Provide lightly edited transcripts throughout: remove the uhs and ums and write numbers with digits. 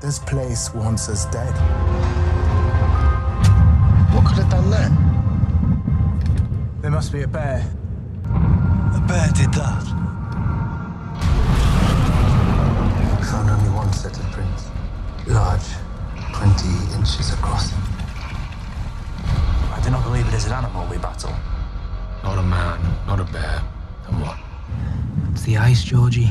This place wants us dead. What could have done that? There must be a bear. A bear did that. I found only one set of prints. Large, 20 inches across. I do not believe it is an animal we battle. Not a man, not a bear. Then what? It's the ice, Georgie.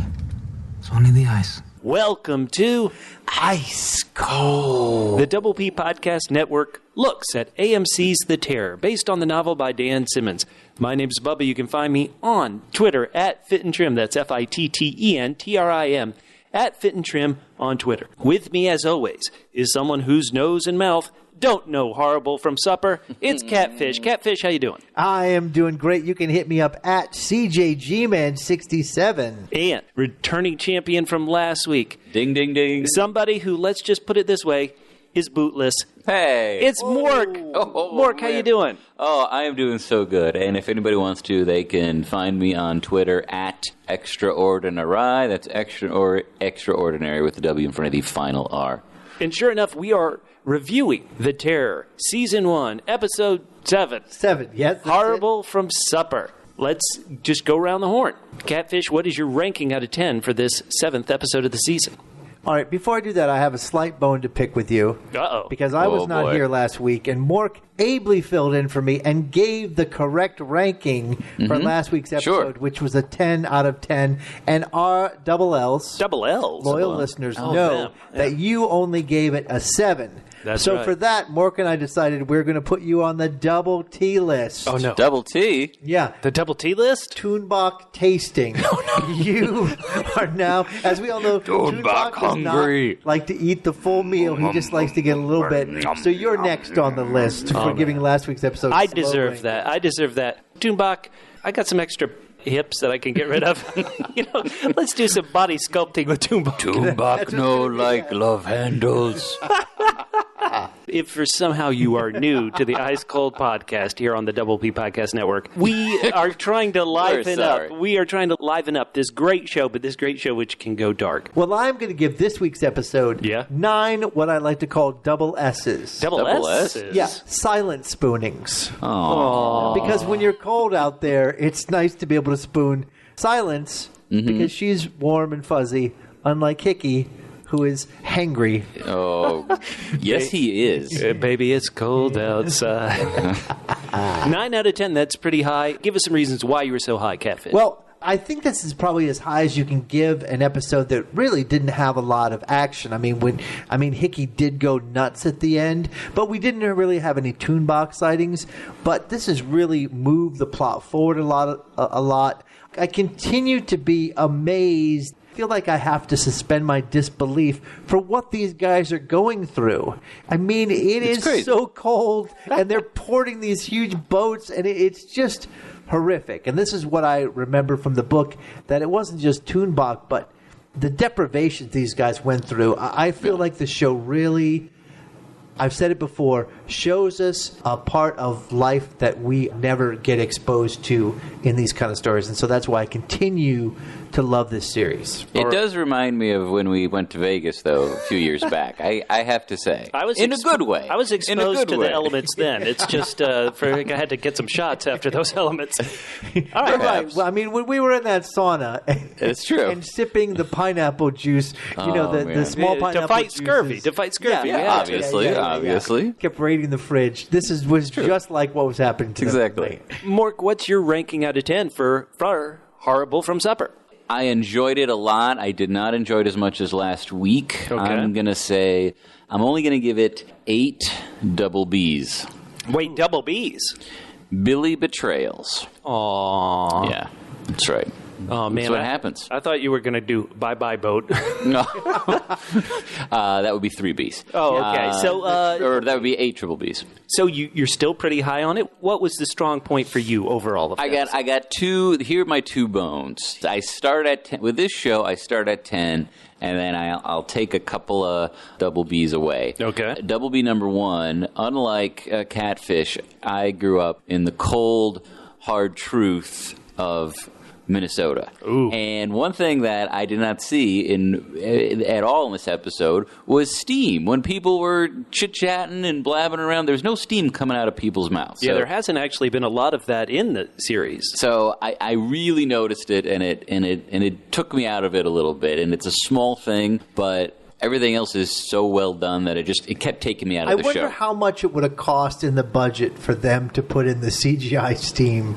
It's only the ice. Welcome to Ice Cold. The Double P Podcast Network looks at AMC's The Terror, based on the novel by Dan Simmons. My name's Bubba. You can find me on Twitter at Fit and Trim. That's FITTENTRIM. At Fit and Trim on Twitter. With me, as always, is someone whose nose and mouth don't know horrible from supper. It's Catfish. Catfish, how you doing? I am doing great. You can hit me up at CJGman67. And returning champion from last week. Ding, ding, ding. Somebody who, let's just put it this way, is bootless. Hey. It's Mork. Mork, how you doing? Oh, I am doing so good. And if anybody wants to, they can find me on Twitter at Extraordinary. That's extraordinary with the W in front of the final R. And sure enough, we are reviewing The Terror, Season 1, Episode 7. 7, yes. Horrible from Supper. Let's just go around the horn. Catfish, what is your ranking out of 10 for this 7th episode of the season? All right, before I do that, I have a slight bone to pick with you. Uh-oh. Because I was not here last week, and Mork ably filled in for me and gave the correct ranking for last week's episode, which was a 10 out of 10. And our double L's, loyal listeners know that you only gave it a 7. That's so right. for that, Mork and I decided we're going to put you on the double T list. Oh, no. Double T? Yeah. The double T list? Tuunbaq tasting. You are now, as we all know, Tuunbaq does not like to eat the full meal. He just likes to get a little bit. So you're next on the list for giving last week's episode. I deserve that. Tuunbaq, I got some extra hips that I can get rid of. Let's do some body sculpting with Tuunbaq. Tuunbaq no like love handles. If for somehow you are new to the Ice Cold podcast here on the Double P Podcast Network, we are trying to liven up. We are trying to liven up this great show, but this great show which can go dark. Well, I'm going to give this week's episode 9 what I like to call double S's. Double S's? Yeah, silent spoonings. Aww. Because when you're cold out there, it's nice to be able to spoon silence because she's warm and fuzzy, unlike Hickey, who is hangry. Oh, yes, he is. Baby, it's cold outside. 9 out of 10, that's pretty high. Give us some reasons why you were so high, Catfish. Well, I think this is probably as high as you can give an episode that really didn't have a lot of action. I mean, Hickey did go nuts at the end, but we didn't really have any Tuunbaq sightings. But this has really moved the plot forward a lot. I continue to be amazed. I feel like I have to suspend my disbelief for what these guys are going through. I mean, it's crazy. So cold, and they're porting these huge boats, and it's just horrific. And this is what I remember from the book, that it wasn't just Tuunbaq, but the deprivations these guys went through. I feel like the show really, I've said it before, shows us a part of life that we never get exposed to in these kind of stories. And so that's why I continue to love this series. It does remind me of when we went to Vegas, though, a few years back. I have to say. In a good way. I was exposed to the elements then. It's just, I had to get some shots after those elements. All right. Well, I mean, when we were in that sauna, it's true, and sipping the pineapple juice, the small pineapple to fight scurvy. juices. To fight scurvy. Obviously. Kept raiding the fridge. This was just like what was happening to them. Mork, what's your ranking out of 10 for Horrible from Supper? I enjoyed it a lot. I did not enjoy it as much as last week. Okay. I'm going to say I'm only going to give it 8 double Bs. Wait, double Bs? Billy betrayals. Aww. Yeah, that's right. Oh, man. That's what happens. I thought you were going to do bye-bye boat. No. That would be 3 Bs. Oh, okay. Or that would be 8 triple Bs. So you're still pretty high on it. What was the strong point for you overall? I got 2. Here are my 2 bones. I start at 10. With this show, I start at 10, and then I'll take a couple of double Bs away. Okay. Double B number 1, unlike Catfish, I grew up in the cold, hard truth of Minnesota. Ooh. And one thing that I did not see at all in this episode was steam. When people were chit-chatting and blabbing around, there's no steam coming out of people's mouths. Yeah, there hasn't actually been a lot of that in the series. So I really noticed it, and it took me out of it a little bit. And it's a small thing, but everything else is so well done that it kept taking me out of the show. I wonder how much it would have cost in the budget for them to put in the CGI steam.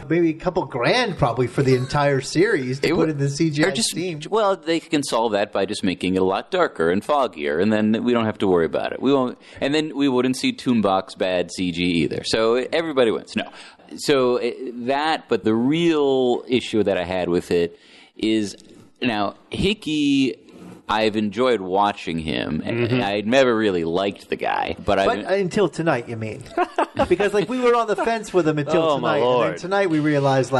Maybe a couple grand probably for the entire series to put in the CGI steam. Well, they can solve that by just making it a lot darker and foggier, and then we don't have to worry about it. We won't, and then we wouldn't see Tuunbaq's bad CG either. So everybody wins. No. So but the real issue that I had with it is now Hickey. I've enjoyed watching him, and I never really liked the guy. But until tonight, you mean? Because we were on the fence with him until tonight, and then tonight we realized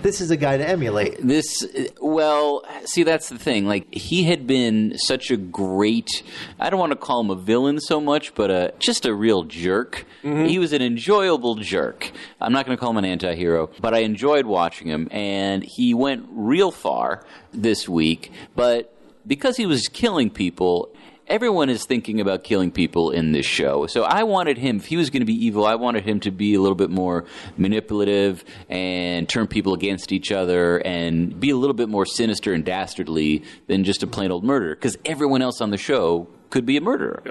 this is a guy to emulate. See, that's the thing. He had been such a great. I don't want to call him a villain so much, but just a real jerk. He was an enjoyable jerk. I'm not going to call him an anti-hero, but I enjoyed watching him, and he went real far this week, but because he was killing people, everyone is thinking about killing people in this show. So I wanted him, if he was going to be evil, I wanted him to be a little bit more manipulative and turn people against each other and be a little bit more sinister and dastardly than just a plain old murderer. Because everyone else on the show could be a murderer.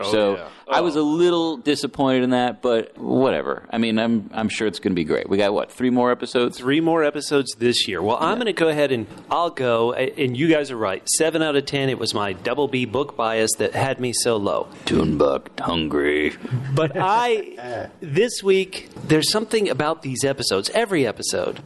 I was a little disappointed in that, but whatever. I mean, I'm sure it's going to be great. We got, 3 more episodes? 3 more episodes this year. Well, I'm going to go ahead and I'll go, and you guys are right. 7 out of 10, it was my double B book bias that had me so low. Tuunbaq, hungry. But this week, there's something about these episodes, every episode,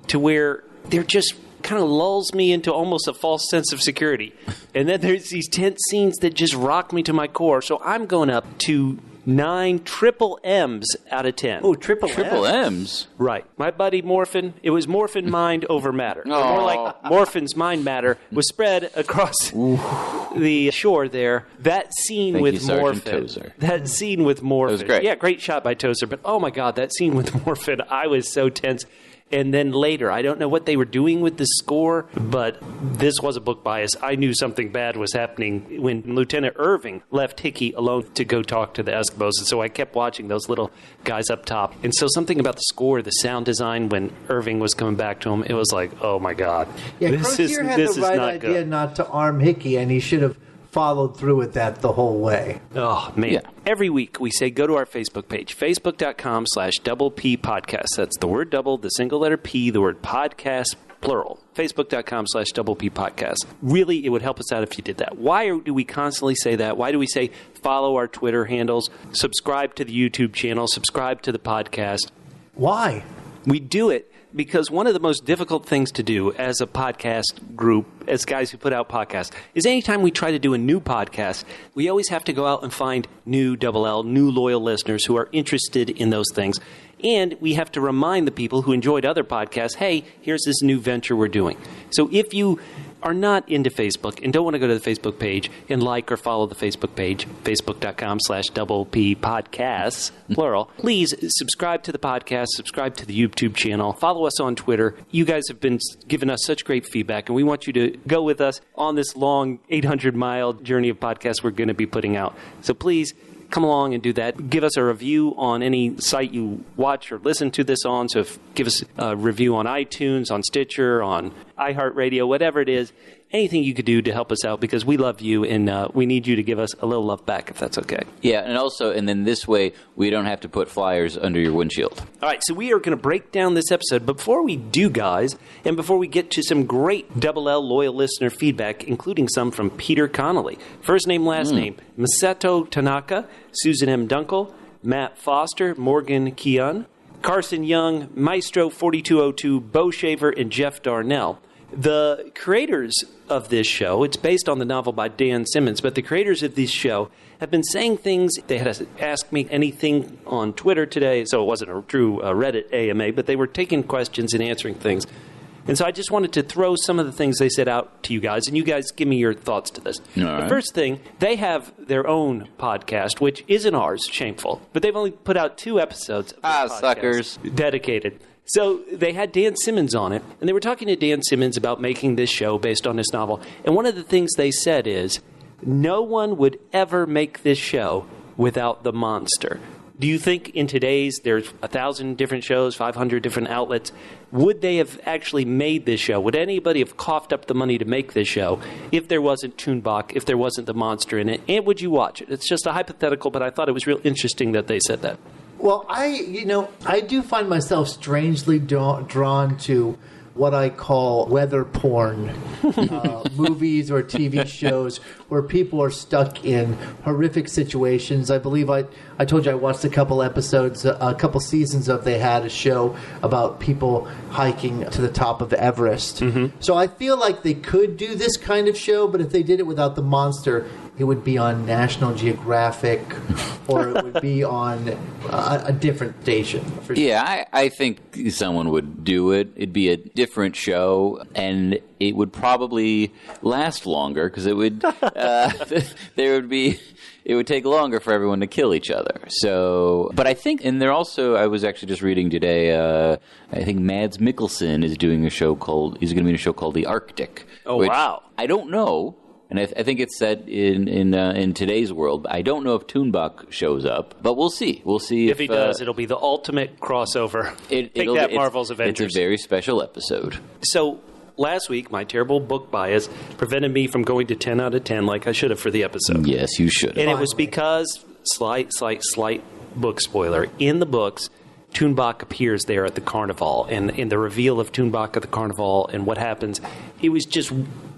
to where they're just kind of lulls me into almost a false sense of security. And then there's these tense scenes that just rock me to my core. So I'm going up to 9 triple M's out of 10. Oh, triple M's? Right. My buddy Morphin, it was Morphin mind over matter. More like Morphin's mind matter was spread across the shore there. That scene with Morphin. That scene with Morphin. That was great. Yeah, great shot by Tozer. But oh my God, that scene with Morphin, I was so tense. And then later, I don't know what they were doing with the score, but this was a book bias. I knew something bad was happening when Lieutenant Irving left Hickey alone to go talk to the Eskimos. And so I kept watching those little guys up top. And so something about the score, the sound design, when Irving was coming back to him, it was like, oh my God. Yeah, Crozier had the right idea not to arm Hickey, and he should have followed through with that the whole way. Oh, man. Yeah. Every week we say go to our Facebook page, facebook.com/double P podcast. That's the word double, the single letter P, the word podcast, plural. Facebook.com/double P podcast. Really, it would help us out if you did that. Why do we constantly say that? Why do we say follow our Twitter handles, subscribe to the YouTube channel, subscribe to the podcast? Why? We do it because one of the most difficult things to do as a podcast group, as guys who put out podcasts, is anytime we try to do a new podcast, we always have to go out and find new Double L, new loyal listeners who are interested in those things. And we have to remind the people who enjoyed other podcasts, hey, here's this new venture we're doing. So if you are not into Facebook and don't want to go to the Facebook page and like or follow the Facebook page, facebook.com/double P podcasts, plural, please subscribe to the podcast, subscribe to the YouTube channel, follow us on Twitter. You guys have been giving us such great feedback, and we want you to go with us on this long 800-mile journey of podcasts we're going to be putting out. So please come along and do that. Give us a review on any site you watch or listen to this on. So give us a review on iTunes, on Stitcher, on iHeartRadio, whatever it is. Anything you could do to help us out, because we love you and we need you to give us a little love back, if that's okay. Yeah, and then this way we don't have to put flyers under your windshield. All right, so we are going to break down this episode. But before we do, guys, and before we get to some great Double L loyal listener feedback, including some from Peter Connolly, first name, last name, Masato Tanaka, Susan M. Dunkel, Matt Foster, Morgan Keon, Carson Young, Maestro 4202, Bo Shaver, and Jeff Darnell. The creators of this show, it's based on the novel by Dan Simmons, but the creators of this show have been saying things. They had asked me anything on Twitter today, so it wasn't a true Reddit AMA, but they were taking questions and answering things. And so I just wanted to throw some of the things they said out to you guys, and you guys give me your thoughts to this. All right. The first thing, they have their own podcast, which isn't ours, shameful, but they've only put out 2 episodes of their podcast suckers. dedicated. So they had Dan Simmons on it, and they were talking to Dan Simmons about making this show based on his novel. And one of the things they said is, no one would ever make this show without the monster. Do you think in today's, there's 1,000 different shows, 500 different outlets, would they have actually made this show? Would anybody have coughed up the money to make this show if there wasn't Tuunbaq, if there wasn't the monster in it? And would you watch it? It's just a hypothetical, but I thought it was real interesting that they said that. Well, I do find myself strangely drawn to what I call weather porn movies or TV shows where people are stuck in horrific situations. I believe I told you I watched a couple episodes, a couple seasons of they had a show about people hiking to the top of Everest. Mm-hmm. So I feel like they could do this kind of show, but if they did it without the monster, it would be on National Geographic or it would be on a different station. Yeah, I think someone would do it. It'd be a different show, and it would probably last longer because it would it would take longer for everyone to kill each other. So, but I think, and they're also, I was actually just reading today, I think Mads Mikkelsen is doing he's going to be in a show called The Arctic. Oh, wow. I don't know. And I think it's set in today's world. I don't know if Tuunbaq shows up, but we'll see. We'll see if he does. It'll be the ultimate crossover. Take that, Marvel's Avengers. It's a very special episode. So last week, my terrible book bias prevented me from going to 10 out of 10 like I should have for the episode. Yes, you should. And it was because, slight book spoiler, in the books, Tuunbaq appears there at the carnival, and in the reveal of Tuunbaq at the carnival and what happens, it was just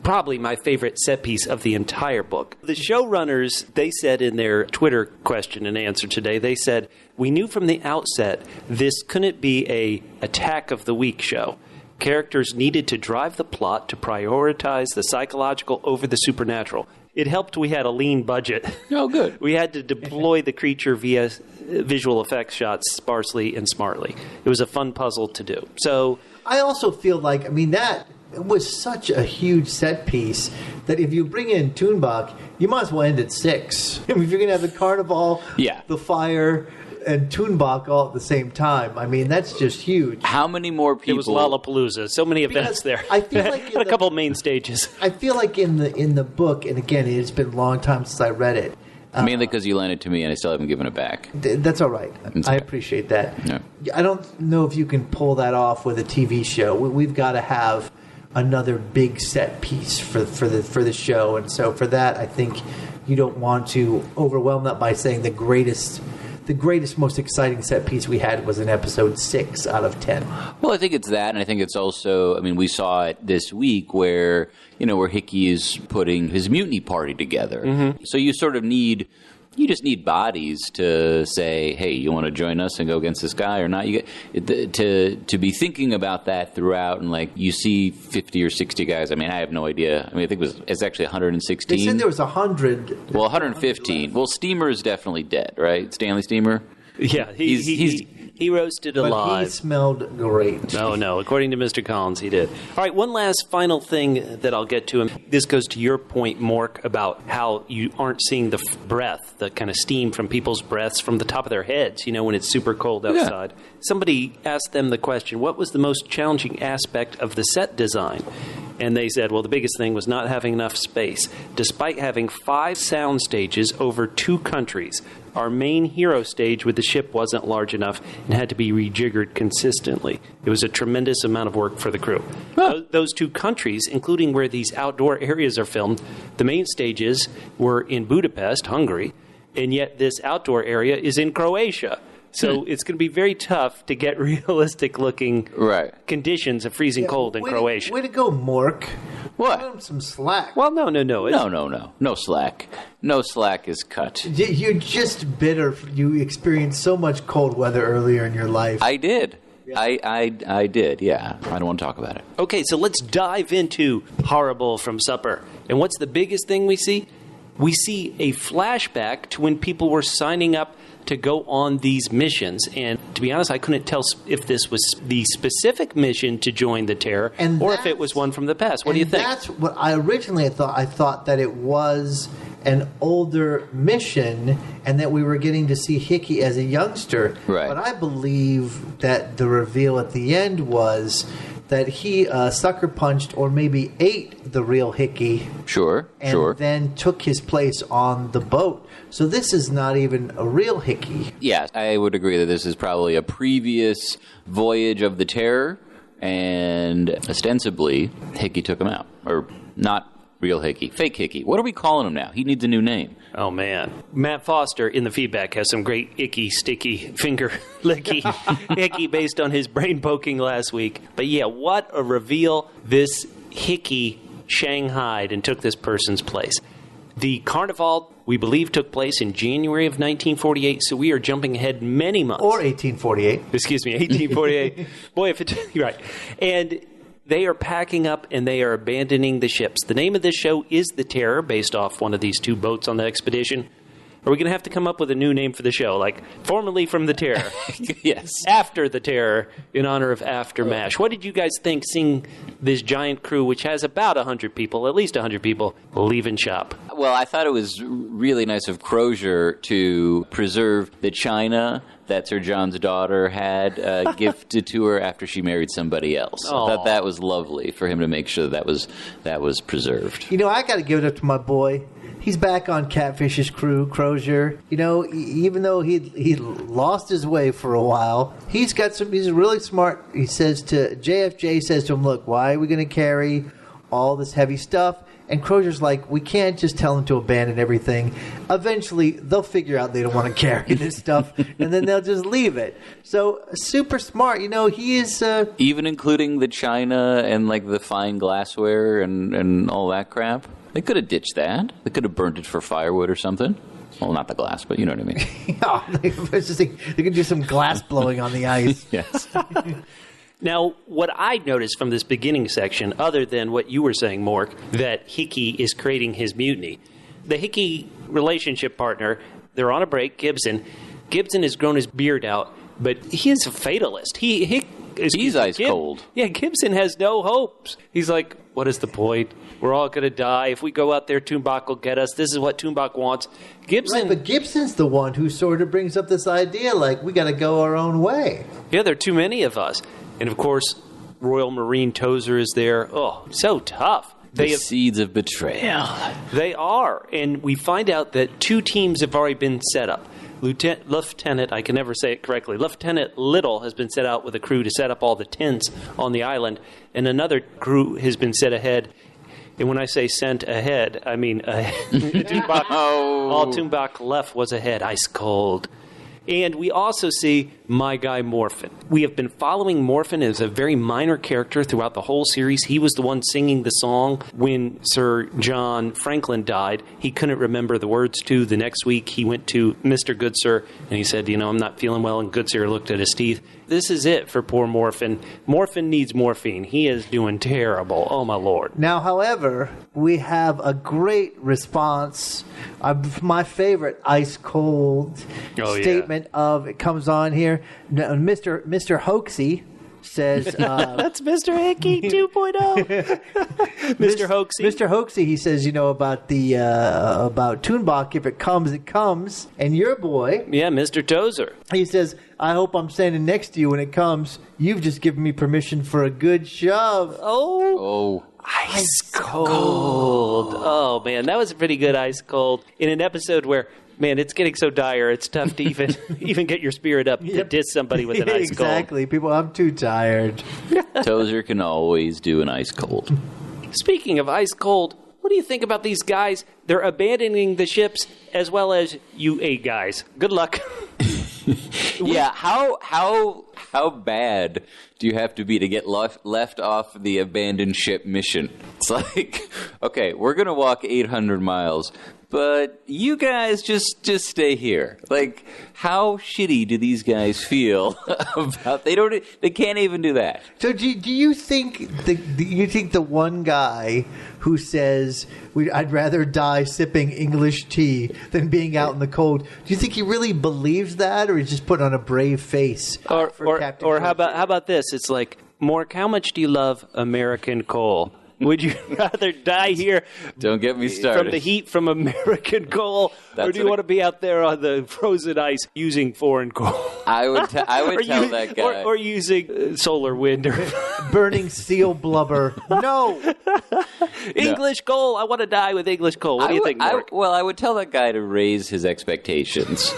probably my favorite set piece of the entire book. The showrunners, they said in their Twitter question and answer today, they said, we knew from the outset this couldn't be a attack of the week show. Characters needed to drive the plot to prioritize the psychological over the supernatural. It helped we had a lean budget. Oh, good. We had to deploy the creature via visual effects shots sparsely and smartly. It was a fun puzzle to do. So I also feel like, that was such a huge set piece that if you bring in Tuunbaq, you might as well end at 6. If you're going to have the carnival, the fire, and Tuunbaq all at the same time. That's just huge. How many more people? It was Lollapalooza. So many events there. I feel like a couple main stages. I feel like in the book, and again, it's been a long time since I read it. Mainly because you lent it to me and I still haven't given it back. That's all right. I appreciate that. No. I don't know if you can pull that off with a TV show. We've got to have another big set piece for the show, and so for that, I think you don't want to overwhelm that by saying the greatest, most exciting set piece we had was in episode 6 out of 10. Well, I think it's that, and I think it's also, we saw it this week where Hickey is putting his mutiny party together. Mm-hmm. So you sort of just need bodies to say, hey, you want to join us and go against this guy or not? You get to be thinking about that throughout, and you see 50 or 60 guys. I have no idea. I think it's actually 116. They said there was 100. Well, 115. Well, Steamer is definitely dead, right? Stanley Steamer. Yeah, he roasted alive. But he smelled great. No. According to Mr. Collins, he did. All right, one last final thing that I'll get to. And this goes to your point, Mork, about how you aren't seeing the breath, the kind of steam from people's breaths from the top of their heads, when it's super cold outside. Yeah. Somebody asked them the question, what was the most challenging aspect of the set design? And they said, well, the biggest thing was not having enough space. Despite having 5 sound stages over 2 countries, our main hero stage with the ship wasn't large enough and had to be rejiggered consistently. It was a tremendous amount of work for the crew. Huh. Those 2 countries, including where these outdoor areas are filmed, the main stages were in Budapest, Hungary, and yet this outdoor area is in Croatia. So it's going to be very tough to get realistic-looking conditions of freezing cold in Croatia. Way to go, Mork. What? Give him some slack. Well, no. No slack. No slack is cut. You're just bitter. You experienced so much cold weather earlier in your life. I did. Yeah. I did, yeah. I don't want to talk about it. Okay, so let's dive into Horrible from Supper. And what's the biggest thing we see? We see a flashback to when people were signing up to go on these missions. And to be honest, I couldn't tell if this was the specific mission to join the Terror or if it was one from the past. What do you think? That's what I originally thought. I thought that it was an older mission and that we were getting to see Hickey as a youngster. Right. But I believe that the reveal at the end was that he sucker punched or maybe ate the real Hickey. Sure. And then took his place on the boat. So this is not even a real Hickey. Yeah, I would agree that this is probably a previous voyage of the Terror, and ostensibly Hickey took him out. Or not real Hickey. Fake Hickey. What are we calling him now? He needs a new name. Oh, man. Matt Foster in the feedback has some great icky, sticky, finger licky Hickey based on his brain poking last week. But yeah, what a reveal. This Hickey shanghaied and took this person's place. The Carnival, we believe, took place in January of 1948, so we are jumping ahead many months. Or 1848. Excuse me, 1848. Boy, if it's... You're right. And they are packing up and they are abandoning the ships. The name of this show is The Terror, based off one of these two boats on the expedition. Are we going to have to come up with a new name for the show? Like, formerly from The Terror. Yes. After The Terror, in honor of After MASH. What did you guys think seeing this giant crew, which has about 100 people, at least 100 people, leaving shop? Well, I thought it was really nice of Crozier to preserve the china that Sir John's daughter had gifted to her after she married somebody else. Aww. I thought that was lovely for him to make sure that was preserved. You know, I got to give it up to my boy. He's back on Catfish's crew, Crozier. You know, even though he lost his way for a while, he's really smart. He says to JFJ, says to him, look, why are we going to carry all this heavy stuff? And Crozier's like, we can't just tell them to abandon everything. Eventually, they'll figure out they don't want to carry this stuff, and then they'll just leave it. So, super smart. You know, he is... Even including the china and, like, the fine glassware and all that crap? They could have ditched that. They could have burnt it for firewood or something. Well, not the glass, but you know what I mean. Oh, they can do some glass blowing on the ice. Yes. Now, what I noticed from this beginning section, other than what you were saying, Mork, that Hickey is creating his mutiny, the Hickey relationship partner, they're on a break, Gibson. Gibson has grown his beard out, but he is a fatalist. He's ice cold. Yeah, Gibson has no hopes. He's like, what is the point? We're all going to die. If we go out there, Tuunbaq will get us. This is what Tuunbaq wants. Gibson... Right, but Gibson's the one who sort of brings up this idea, like, we got to go our own way. Yeah, there are too many of us. And, of course, Royal Marine Tozer is there. Oh, so tough. The seeds of betrayal. They are. And we find out that two teams have already been set up. Lieutenant, I can never say it correctly, Lieutenant Little has been set out with a crew to set up all the tents on the island. And another crew has been set ahead. And when I say sent ahead, I mean Tuunbaq, all Tuunbaq left was ahead, ice cold. And we also see my guy Morphin. We have been following Morphin as a very minor character throughout the whole series. He was the one singing the song when Sir John Franklin died. He couldn't remember the words to. The next week he went to Mr. Goodsir and he said, I'm not feeling well. And Goodsir looked at his teeth. This is it for poor Morphin. Morphin needs morphine. He is doing terrible. Oh, my Lord. Now, however, we have a great response. My favorite ice cold statement of it comes on here. Mr. Hoaxy says... That's Mr. Hickey 2.0. Mr. Hoaxy. Mr. Hoaxy, he says, about the about Tuunbaq, if it comes, it comes. And your boy... Yeah, Mr. Tozer. He says, I hope I'm standing next to you when it comes. You've just given me permission for a good shove. Oh. Ice cold. Oh, man, that was a pretty good ice cold. In an episode where... Man, it's getting so dire, it's tough to even get your spirit up to diss somebody with an ice cold. Exactly. People, I'm too tired. Tozer can always do an ice cold. Speaking of ice cold, what do you think about these guys? They're abandoning the ships as well as you 8 guys. Good luck. Yeah, how bad do you have to be to get left off the abandoned ship mission? It's like, okay, we're going to walk 800 miles. But you guys just stay here. Like, how shitty do these guys feel about? They can't even do that. So do you think the one guy who says I'd rather die sipping English tea than being out in the cold? Do you think he really believes that, or he's just put on a brave face? Or how about this? It's like, Mork, how much do you love American coal? Would you rather die here Don't get me started. from the heat from American coal, or do you want to be out there on the frozen ice using foreign coal? I would tell that guy. Or using solar wind. Or Burning seal blubber. No. English coal. I want to die with English coal. What do you think, Mark? I would tell that guy to raise his expectations.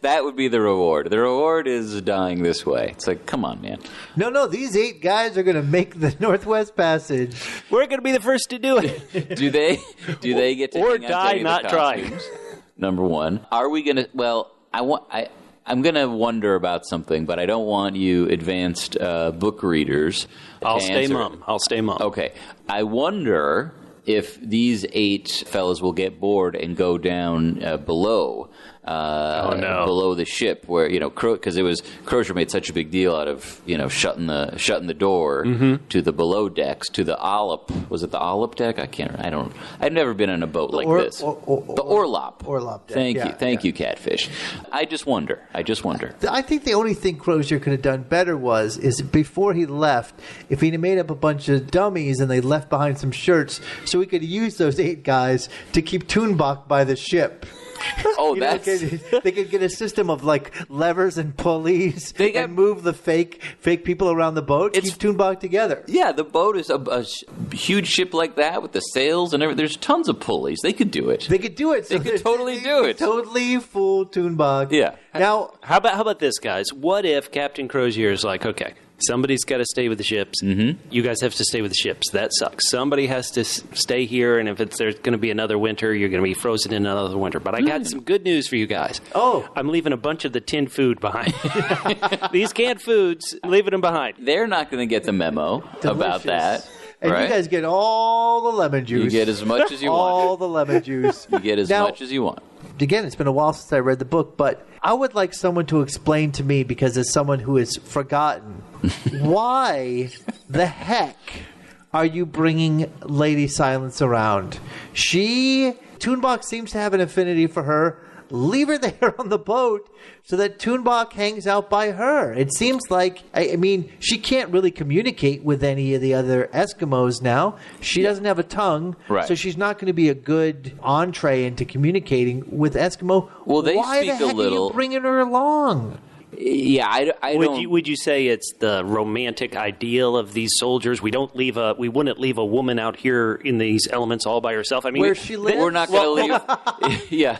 That would be the reward. The reward is dying this way. It's like, come on, man. No, these 8 guys are going to make the Northwest Passage. We're going to be the first to do it. Do they get to or hang out die to not the trying? costumes? Number one. Are we going to... Well, I'm going to wonder about something, but I don't want you advanced book readers I'll to stay answer. mum. I'll stay mum. Okay. I wonder if these 8 fellas will get bored and go down below. Below the ship, where because it was Crozier made such a big deal out of shutting the door to the below decks, to the Ollop. Was it the Ollop deck? I've never been on a boat like this. The Orlop. Orlop deck. Thank you, Catfish. I just wonder. I think the only thing Crozier could have done better is before he left, if he'd made up a bunch of dummies and they left behind some shirts, so we could use those 8 guys to keep Tuunbaq by the ship. Oh, they could get a system of like levers and pulleys and move the fake people around the boat. Keep Tuunbaq together. Yeah, the boat is a huge ship like that with the sails and everything. There's tons of pulleys. They could do it. They could do it. They could totally do it. Totally fool Tuunbaq. Yeah. Now, how about this, guys? What if Captain Crozier is like, okay, somebody's got to stay with the ships. Mm-hmm. You guys have to stay with the ships. That sucks. Somebody has to stay here, and if there's going to be another winter, you're going to be frozen in another winter. But I got some good news for you guys. Oh. I'm leaving a bunch of the tinned food behind. These canned foods, leaving them behind. They're not going to get the memo about that. And right? You guys get all the lemon juice. You get as much as you want. All the lemon juice. You get as much as you want. Again, it's been a while since I read the book, but I would like someone to explain to me, because as someone who has forgotten, why the heck are you bringing Lady Silence around? Tuunbaq seems to have an affinity for her. Leave her there on the boat so that Tuunbaq hangs out by her. It seems like, I mean, she can't really communicate with any of the other Eskimos now. She doesn't have a tongue, so she's not going to be a good entree into communicating with Eskimo. Well, they Why speak the heck a little. Are you bringing her along? Yeah, I don't. Would you say it's the romantic ideal of these soldiers? We wouldn't leave a woman out here in these elements all by herself. I mean, where she lives? We're not going to leave. Yeah.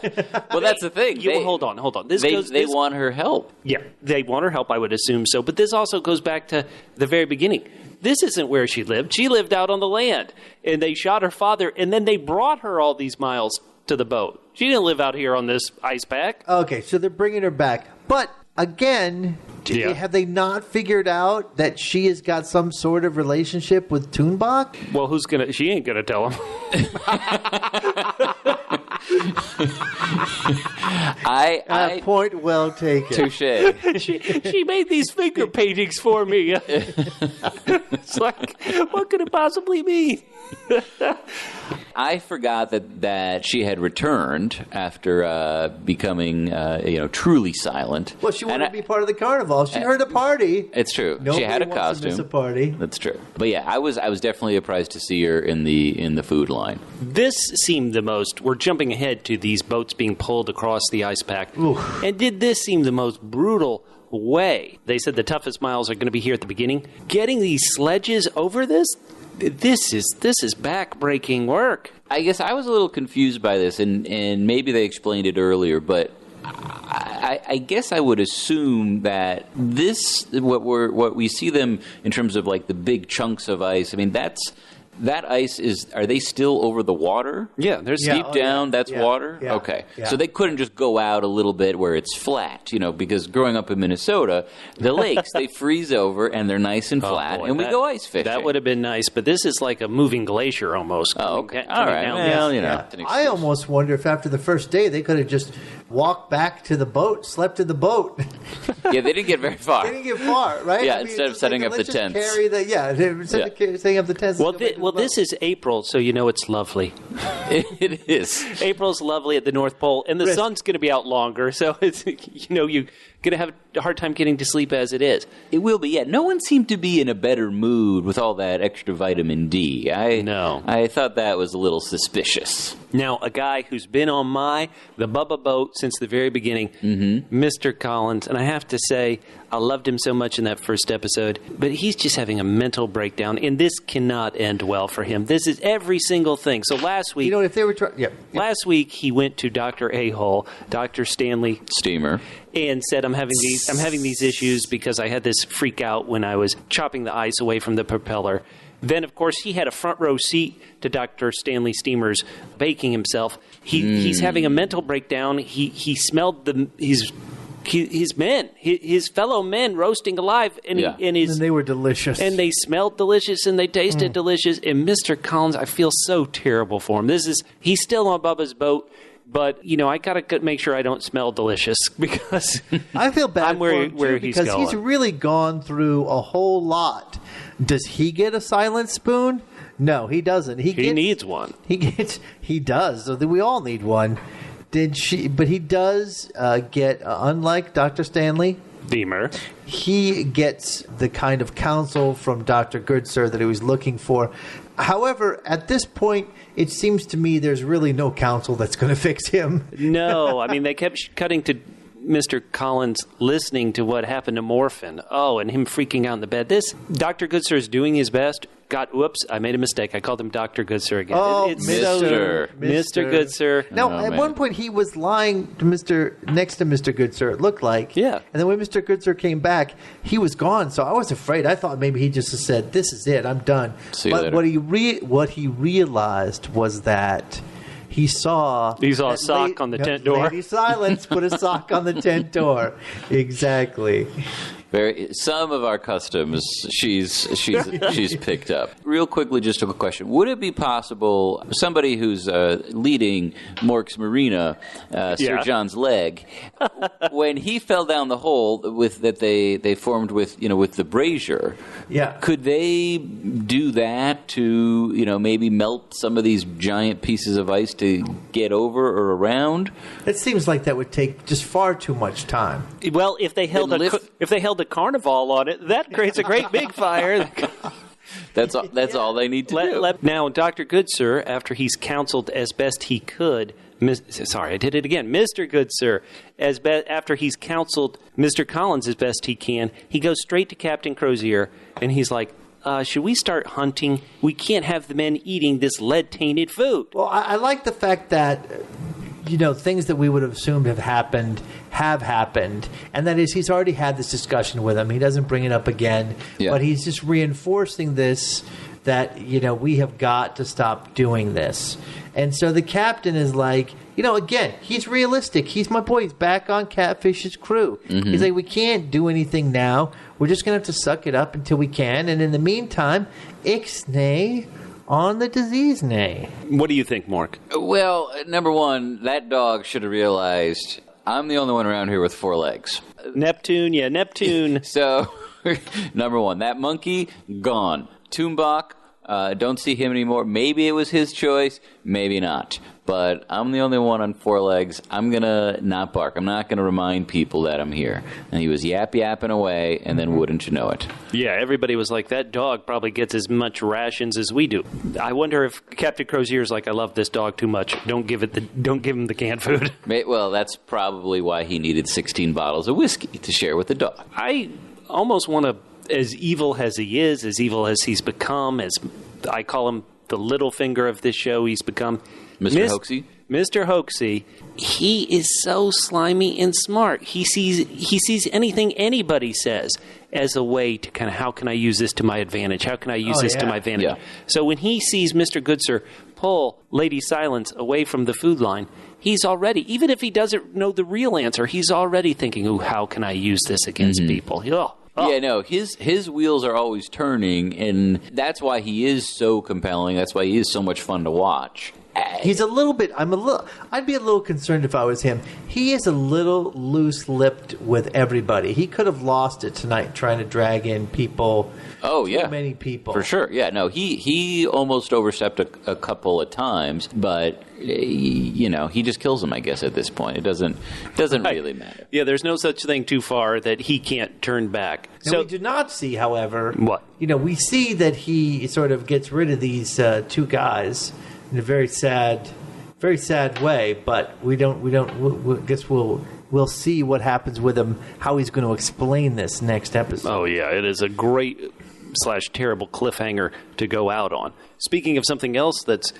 Well, that's the thing. Hold on. They want her help. Yeah, they want her help. I would assume so. But this also goes back to the very beginning. This isn't where she lived. She lived out on the land, and they shot her father, and then they brought her all these miles to the boat. She didn't live out here on this ice pack. Okay, so they're bringing her back, but. Again, have they not figured out that she has got some sort of relationship with Tuunbaq? Well, she ain't gonna tell him. Point well taken. Touche. She made these finger paintings for me. It's like, what could it possibly mean? I forgot that she had returned after becoming truly silent. Well, she wanted to be part of the carnival. She heard a party. It's true. Nobody she had a wants costume. To miss a party. That's true. But yeah, I was definitely surprised to see her in the food line. This seemed the most. We're jumping ahead to these boats being pulled across the ice pack. Oof. And did this seem the most brutal way? They said the toughest miles are going to be here at the beginning. Getting these sledges over this. This is back-breaking work. I guess I was a little confused by this, and maybe they explained it earlier, but I guess I would assume that what we see them in terms of like the big chunks of ice. I mean, that ice are they still over the water? Yeah, there's deep down. That's water. Yeah, okay, yeah. So they couldn't just go out a little bit where it's flat, because growing up in Minnesota, the lakes they freeze over and they're nice and flat, and we go ice fishing. That would have been nice, but this is like a moving glacier almost. Oh, okay, all right. Well, I almost wonder if after the first day they could have just walked back to the boat, slept in the boat. Yeah, they didn't get very far. They didn't get far, right? Yeah, instead of setting up the tents. Setting up the tents. Well, this is April, so it's lovely. It is. April's lovely at the North Pole, and the sun's going to be out longer, so it's you going to have a hard time getting to sleep as it is. It will be, yeah. No one seemed to be in a better mood with all that extra vitamin D. I thought that was a little suspicious. Now, a guy who's been on the Bubba boat since the very beginning, Mr. Collins, and I have to say, I loved him so much in that first episode, but he's just having a mental breakdown, and this cannot end well for him. This is every single thing. So last week... if they were... Last week, he went to Dr. A-Hole, Dr. Stanley Steamer, and said, I'm having these issues because I had this freak out when I was chopping the ice away from the propeller. Then, of course, he had a front row seat to Dr. Stanley Steamer's baking himself. He's having a mental breakdown. He smelled his fellow men roasting alive, and they were delicious. And they smelled delicious, and they tasted delicious. And Mr. Collins, I feel so terrible for him. He's still on Bubba's boat. But, I got to make sure I don't smell delicious because I feel bad I'm where he's because going. He's really gone through a whole lot. Does he get a silent spoon? No, he doesn't. He needs one. He does. So we all need one. But he does get, unlike Dr. Stanley Steamer, he gets the kind of counsel from Dr. Goodsir that he was looking for. However, at this point, it seems to me there's really no counsel that's going to fix him. No, I mean, they kept cutting to Mr. Collins listening to what happened to Morphin. Oh, and him freaking out in the bed. Dr. Goodsir is doing his best. Whoops, I made a mistake. I called him Dr. Goodsir again. Oh, Mr. Goodsir. Now, at one point, he was lying to next to Mr. Goodsir, it looked like. Yeah. And then when Mr. Goodsir came back, he was gone. So I was afraid. I thought maybe he just said, this is it, I'm done. See you later. What he realized was that he saw a sock on the tent door. Lady Silence put a sock on the tent door. Exactly. Some of our customs she's picked up. Real quickly, just a quick question: would it be possible somebody who's leading Mork's Marina, Sir John's leg, when he fell down the hole that they formed with the brazier? Yeah. Could they do that to maybe melt some of these giant pieces of ice to get over or around? It seems like that would take just far too much time. Well, if they held a carnival on it, that creates a great big fire. That's all they need to do. Now, Dr. Goodsir, after he's counseled as best he could, sorry, I did it again. Mr. Goodsir, after he's counseled Mr. Collins as best he can, he goes straight to Captain Crozier, and he's like, should we start hunting? We can't have the men eating this lead-tainted food. Well, I like the fact that things that we would have assumed have happened, and that is he's already had this discussion with him. He doesn't bring it up again, but he's just reinforcing this that we have got to stop doing this. And so the captain is like, again, he's realistic. He's my boy. He's back on Catfish's crew. Mm-hmm. He's like, we can't do anything now. We're just going to have to suck it up until we can. And in the meantime, ixnay on the disease nay. What do you think, Mork? Well, number one, that dog should have realized I'm the only one around here with 4 legs. Neptune. So, number one, that monkey, gone. Tuunbaq, don't see him anymore. Maybe it was his choice, maybe not. But I'm the only one on 4 legs. I'm going to not bark. I'm not going to remind people that I'm here. And he was yapping away, and then wouldn't you know it? Yeah, everybody was like, that dog probably gets as much rations as we do. I wonder if Captain Crozier's like, I love this dog too much. Don't give him the canned food. Well, that's probably why he needed 16 bottles of whiskey to share with the dog. I almost want to, as evil as he is, as evil as he's become, as I call him the little finger of this show, he's become... Mr. Hoaxy, he is so slimy and smart. He sees anything anybody says as a way to kind of, how can I use this to my advantage? How can I use this to my advantage? Yeah. So when he sees Mr. Goodsir pull Lady Silence away from the food line, he's already, even if he doesn't know the real answer, he's already thinking, ooh, how can I use this against people? Oh. Yeah, no, his wheels are always turning, and that's why he is so compelling. That's why he is so much fun to watch. He's a little bit. I'd be a little concerned if I was him. He is a little loose-lipped with everybody. He could have lost it tonight trying to drag in people. Oh, yeah. Too many people. For sure. Yeah, no, he almost overstepped a couple of times, but, he just kills them, I guess, at this point. It doesn't really matter. Yeah, there's no such thing too far that he can't turn back. Now, we do not see, however... What? We see that he sort of gets rid of these two guys in a very sad way, but we guess we'll see what happens with him, how he's going to explain this next episode. Oh, yeah, it is a great / terrible cliffhanger to go out on. Speaking of something else that's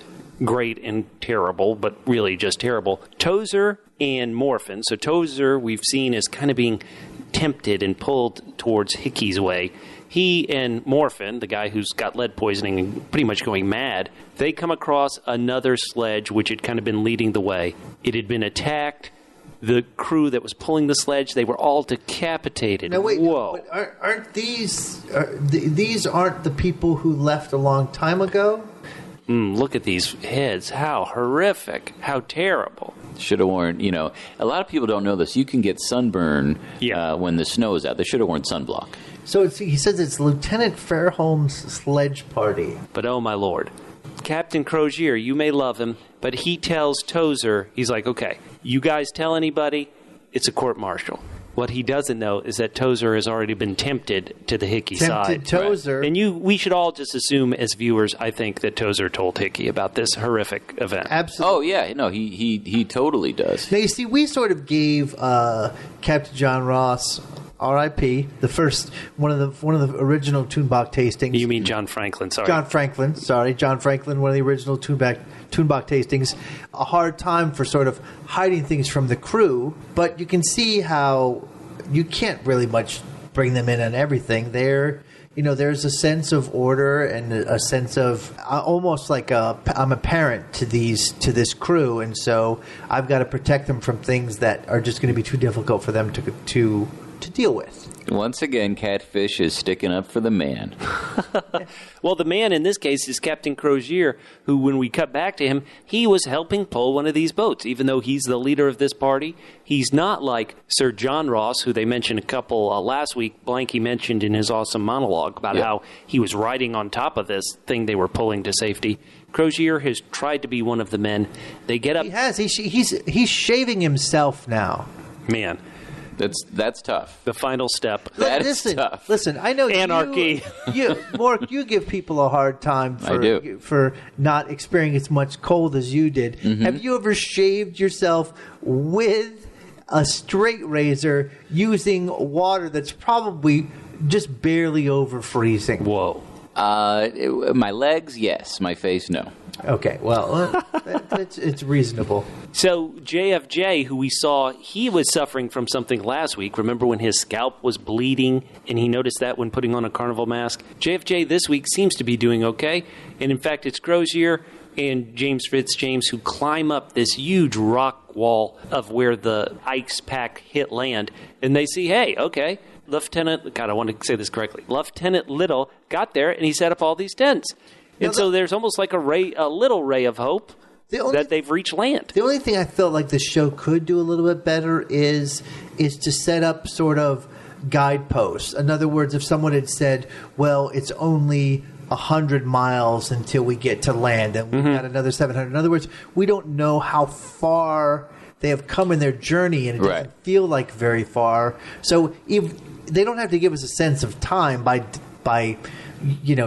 great and terrible, but really just terrible, Tozer and Morphin. So Tozer, we've seen, is kind of being tempted and pulled towards Hickey's way. He and Morphin, the guy who's got lead poisoning and pretty much going mad, they come across another sledge which had kind of been leading the way. It had been attacked. The crew that was pulling the sledge, they were all decapitated. Now wait, whoa! But aren't these aren't the people who left a long time ago? Look at these heads. How horrific. How terrible. Should have worn, a lot of people don't know this. You can get sunburn when the snow is out. They should have worn sunblock. So he says it's Lieutenant Fairholm's sledge party. But oh my lord. Captain Crozier, you may love him, but he tells Tozer, he's like, okay, you guys tell anybody, it's a court-martial. What he doesn't know is that Tozer has already been tempted to the Hickey side. Tempted Tozer. Right. And we should all just assume as viewers, I think, that Tozer told Hickey about this horrific event. Absolutely. Oh, yeah. No, he totally does. Now, you see, we sort of gave Captain John Ross... R.I.P. The first one of the original Tuunbaq tastings. You mean John Franklin? Sorry, John Franklin. One of the original Tuunbaq tastings. A hard time for sort of hiding things from the crew, but you can see how you can't really much bring them in on everything. There's a sense of order and a sense of almost like I'm a parent to this crew, and so I've got to protect them from things that are just going to be too difficult for them to deal with. Once again, Catfish is sticking up for the man. Well, the man in this case is Captain Crozier, who, when we cut back to him, he was helping pull one of these boats. Even though he's the leader of this party, he's not like Sir John Ross, who they mentioned a couple last week. Blanky mentioned in his awesome monologue about how he was riding on top of this thing they were pulling to safety. Crozier has tried to be one of the men. They get up. He has. He's shaving himself now. Man. That's tough. The final step. That's tough. Listen, I know anarchy. Mork, you give people a hard time for not experiencing as much cold as you did. Mm-hmm. Have you ever shaved yourself with a straight razor using water that's probably just barely over freezing? Whoa. My legs, yes. My face, no. Okay, well, it's reasonable. So JFJ, who we saw, he was suffering from something last week. Remember when his scalp was bleeding and he noticed that when putting on a carnival mask? JFJ this week seems to be doing okay. And in fact, it's Crozier and James Fitzjames who climb up this huge rock wall of where the ice pack hit land. And they see, hey, okay, Lieutenant Little got there and he set up all these tents. And so there's almost like a little ray of hope that they've reached land. The only thing I felt like the show could do a little bit better is to set up sort of guideposts. In other words, if someone had said, well, it's only 100 miles until we get to land and we've got another 700. In other words, we don't know how far they have come in their journey and it doesn't feel like very far. So if they don't have to give us a sense of time by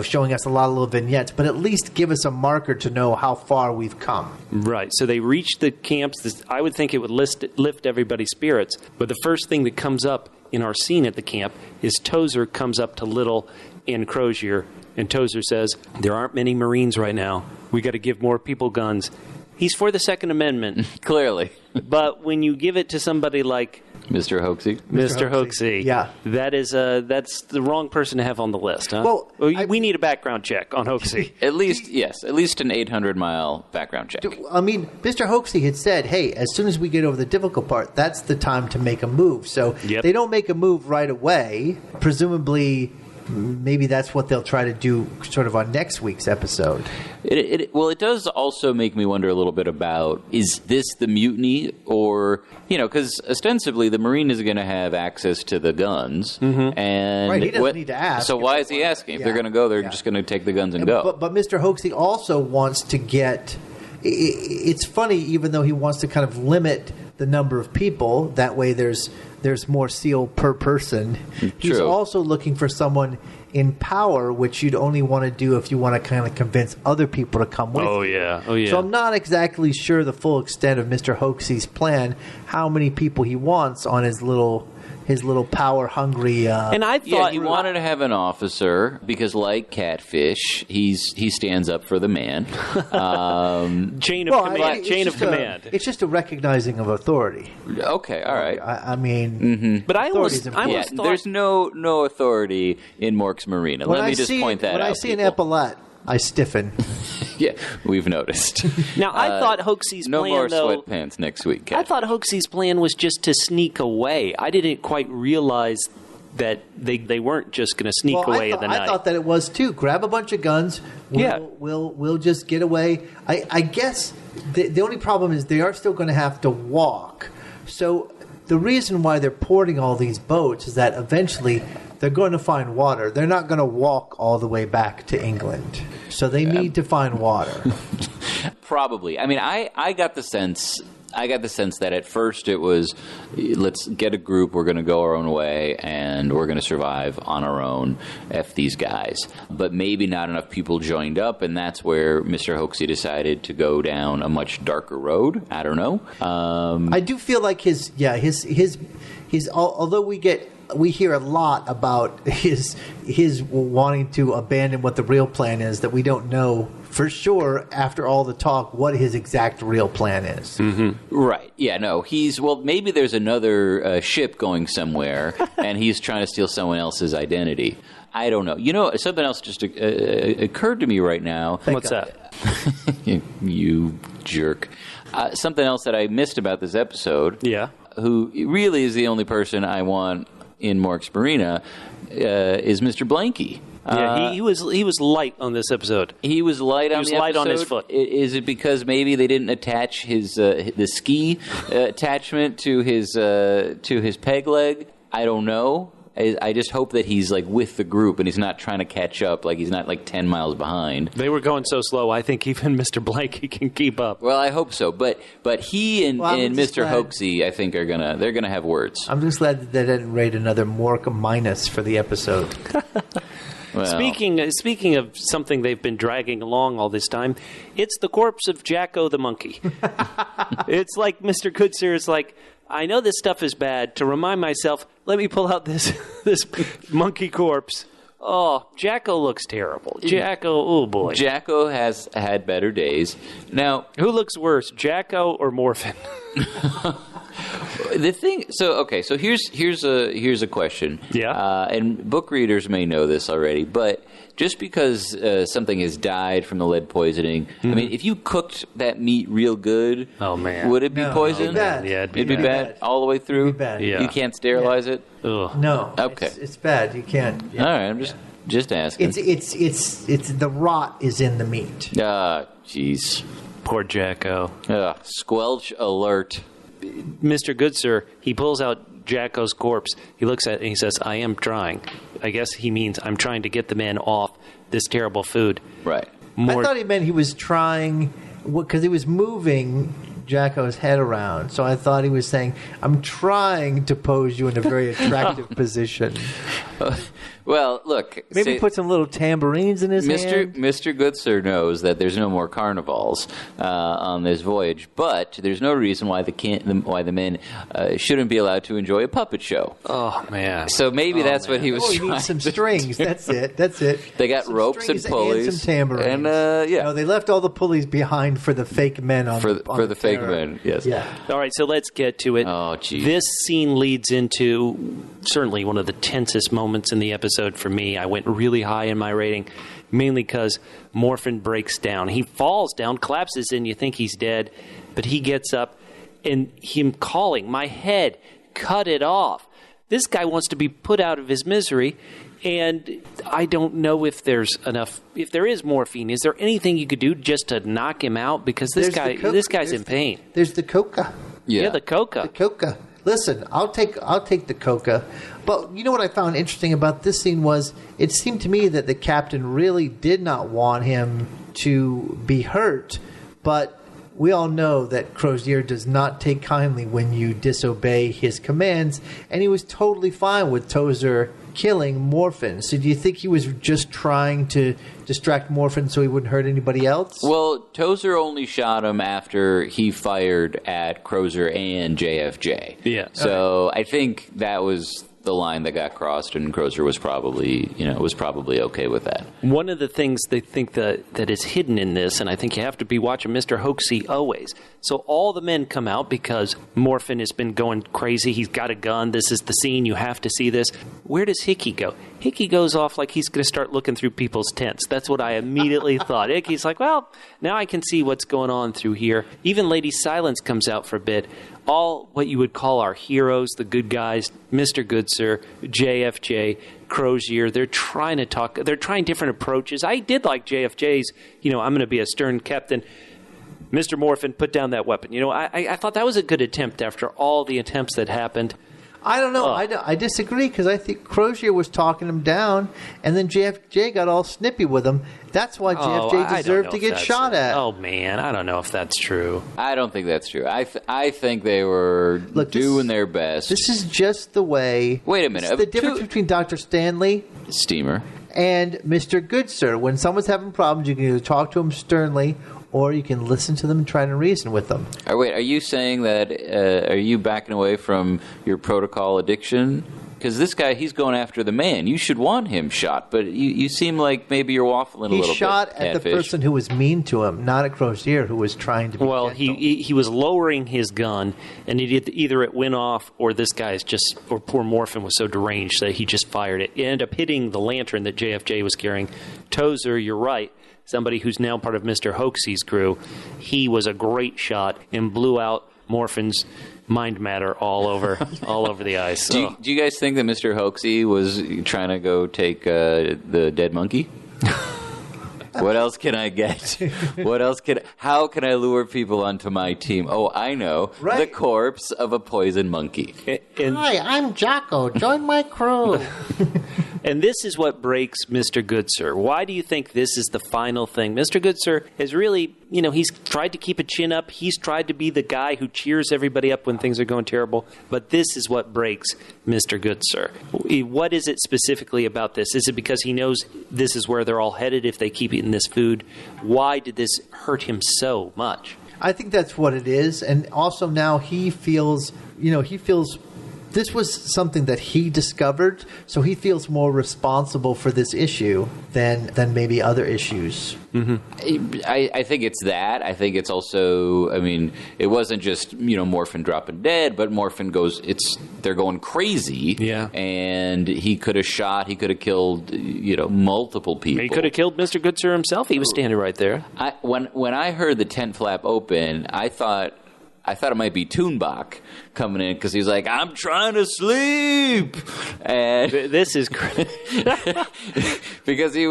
showing us a lot of little vignettes, but at least give us a marker to know how far we've come. Right. So they reach the camps. I would think it would lift everybody's spirits. But the first thing that comes up in our scene at the camp is Tozer comes up to Little and Crozier, and Tozer says, there aren't many Marines right now. We got to give more people guns. He's for the Second Amendment. Clearly. But when you give it to somebody like Mr. Hoaxie. Mr. Hoaxie. Yeah. That's the wrong person to have on the list, huh? Well, we need a background check on Hoaxie. At least an 800-mile background check. I mean, Mr. Hoaxie had said, hey, as soon as we get over the difficult part, that's the time to make a move. So they don't make a move right away. Presumably, maybe that's what they'll try to do sort of on next week's episode. Well, it does also make me wonder a little bit about, is this the mutiny, or, because ostensibly the Marine is going to have access to the guns. Mm-hmm. And right, he doesn't need to ask. So why is he asking? If they're going to go, they're just going to take the guns and go. But Mr. Hoaxie also wants to get... It's funny, even though he wants to kind of limit the number of people, that way there's more seal per person. True. He's also looking for someone in power, which you'd only want to do if you want to kind of convince other people to come with you. Oh, yeah. So I'm not exactly sure the full extent of Mr. Hoaxie's plan, how many people he wants on his little power hungry. And I thought he wanted to have an officer because, like Catfish, he stands up for the man. Chain of command. It's just a recognizing of authority. Okay, all right. I mean, but I almost thought there's no authority in Mork's Marina. Let me just point that out. When I see people. an epaulette, I stiffen. Yeah, we've noticed. Now, I thought Hoaxie's no plan, more though... sweatpants next week, Kat. I thought Hoaxie's plan was just to sneak away. I didn't quite realize that they weren't just going to sneak away in the night. I thought that it was, too. Grab a bunch of guns. We'll just get away. I guess the only problem is they are still going to have to walk. So the reason why they're porting all these boats is that eventually... they're going to find water. They're not going to walk all the way back to England. So they need to find water. Probably. I mean, I got the sense that at first it was, let's get a group, we're going to go our own way, and we're going to survive on our own, F these guys. But maybe not enough people joined up, and that's where Mr. Hoaxie decided to go down a much darker road. I don't know. I do feel like his although we hear a lot about his wanting to abandon what the real plan is, that we don't know for sure after all the talk what his exact real plan is. Mm-hmm. Right. Yeah, no. Maybe there's another ship going somewhere and he's trying to steal someone else's identity. I don't know. Something else just occurred to me right now. What's that? You jerk. Something else that I missed about this episode. Yeah. Who really is the only person I want in Mork's Marina is Mr. Blanky. Yeah, he was light on this episode. He was light on the episode. Light on his foot. Is it because maybe they didn't attach his the ski attachment to his peg leg? I don't know. I just hope that he's like with the group and he's not trying to catch up, like he's not like 10 miles behind. They were going so slow, I think even Mr. Blanky can keep up. Well, I hope so. But he and Mr. Hoaxie, I think, they're gonna have words. I'm just glad that they didn't rate another Mork minus for the episode. Well. Speaking of something they've been dragging along all this time, it's the corpse of Jacko the monkey. It's like Mr. Goodsir is like, I know this stuff is bad. To remind myself, let me pull out this monkey corpse. Oh, Jacko looks terrible. Jacko, oh boy. Jacko has had better days. Now, who looks worse, Jacko or Morphin? The thing, so here's a question. Yeah. And book readers may know this already, but just because something has died from the lead poisoning, I mean, if you cooked that meat real good, oh man, would it be poisoned? It'd be bad. Yeah, it'd be bad all the way through. It'd be bad. Yeah. You can't sterilize it. Ugh. No. Okay. It's bad. You can't. Yeah. All right, I'm just asking. It's the rot is in the meat. Jeez. Poor Jacko. Squelch alert. Mr. Goodsir, he pulls out Jacko's corpse. He looks at it and he says, I am trying. I guess he means I'm trying to get the man off this terrible food. Right. I thought he meant he was trying, because he was moving Jacko's head around. So I thought he was saying, I'm trying to pose you in a very attractive position. Well, look. Maybe put some little tambourines in his hand. Mr. Goodsir knows that there's no more carnivals on this voyage, but there's no reason why the men shouldn't be allowed to enjoy a puppet show. Oh, man. So maybe that's what he was trying to do. He needs some strings. That's it. They got some ropes and pulleys. And some tambourines. And, No, they left all the pulleys behind for the fake men for the fake men, yes. Yeah. All right, so let's get to it. Oh, geez. This scene leads into certainly one of the tensest moments in the episode for me. I went really high in my rating, mainly because Morphin breaks down. He falls down, collapses, and you think he's dead, but he gets up, and him calling, my head, cut it off. This guy wants to be put out of his misery, And I don't know if there's enough. If there is morphine, is there anything you could do just to knock him out? Because this guy's in pain. There's the coca. Yeah, the coca. The coca. Listen, I'll take the coca. But you know what I found interesting about this scene was it seemed to me that the captain really did not want him to be hurt, but we all know that Crozier does not take kindly when you disobey his commands, and he was totally fine with Tozer killing Morphin. So do you think he was just trying to distract Morphin so he wouldn't hurt anybody else? Well, Tozer only shot him after he fired at Crozier and JFJ. Yeah. So I think that was the line that got crossed, and Crozier was probably okay with that. One of the things they think that is hidden in this, and I think you have to be watching Mr. Hoaxy always. So all the men come out because Morphin has been going crazy. He's got a gun. This is the scene. You have to see this. Where does Hickey go? Hickey goes off like he's going to start looking through people's tents. That's what I immediately thought. Hickey's like, well, now I can see what's going on through here. Even Lady Silence comes out for a bit. All what you would call our heroes, the good guys, Mr. Goodsir, JFJ, Crozier, they're trying to talk. They're trying different approaches. I did like JFJ's, I'm going to be a stern captain. Mr. Morphin, put down that weapon. I thought that was a good attempt after all the attempts that happened. I don't know. I disagree because I think Crozier was talking him down, and then JFJ got all snippy with him. That's why JFJ deserved to get shot at. Oh, man. I don't know if that's true. I don't think that's true. I think they were doing their best. This is just the way. Wait a minute. It's the difference between Dr. Stanley Steamer and Mr. Goodsir. When someone's having problems, you can either talk to them sternly or you can listen to them and try to reason with them. Wait, are you saying that, are you backing away from your protocol addiction? Because this guy, he's going after the man. You should want him shot, but you seem like maybe you're waffling a little bit. He shot at the person who was mean to him, not at Crozier, who was trying to be gentle. He was lowering his gun, and either it went off, or this guy's or poor Morphin was so deranged that he just fired it. It ended up hitting the lantern that JFJ was carrying. Tozer, you're right. Somebody who's now part of Mr. Hoaxy's crew, he was a great shot and blew out Morphin's mind matter all over the ice. Do you guys think that Mr. Hoaxy was trying to go take the dead monkey? What else can I get? How can I lure people onto my team? Oh, I know. Right. The corpse of a poisoned monkey. Hi, I'm Jocko. Join my crew. And this is what breaks Mr. Goodsir. Why do you think this is the final thing? Mr. Goodsir has really, he's tried to keep a chin up. He's tried to be the guy who cheers everybody up when things are going terrible. But this is what breaks Mr. Goodsir. What is it specifically about this? Is it because he knows this is where they're all headed if they keep eating this food? Why did this hurt him so much? I think that's what it is. And also now he feels this was something that he discovered, so he feels more responsible for this issue than maybe other issues. Mm-hmm. I think it's that. I think it's also, it wasn't just, Morphin dropping dead, but Morphin they're going crazy. Yeah. And he could have killed, multiple people. He could have killed Mr. Goodsir himself. He was standing right there. When I heard the tent flap open, I thought it might be Tuunbaq coming in because he's like, I'm trying to sleep, and this is crazy because he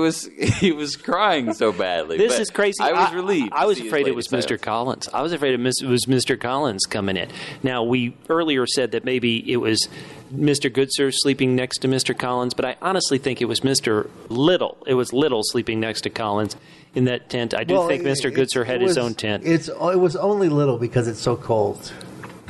was crying so badly. This is crazy. I was relieved. I was afraid it was Mr. Collins. I was afraid it was Mr. Collins coming in. Now, we earlier said that maybe it was Mr. Goodsir sleeping next to Mr. Collins, but I honestly think it was Mr. Little. It was Little sleeping next to Collins in that tent. I do think Mr. Goodsir had his own tent. It was only Little because it's so cold.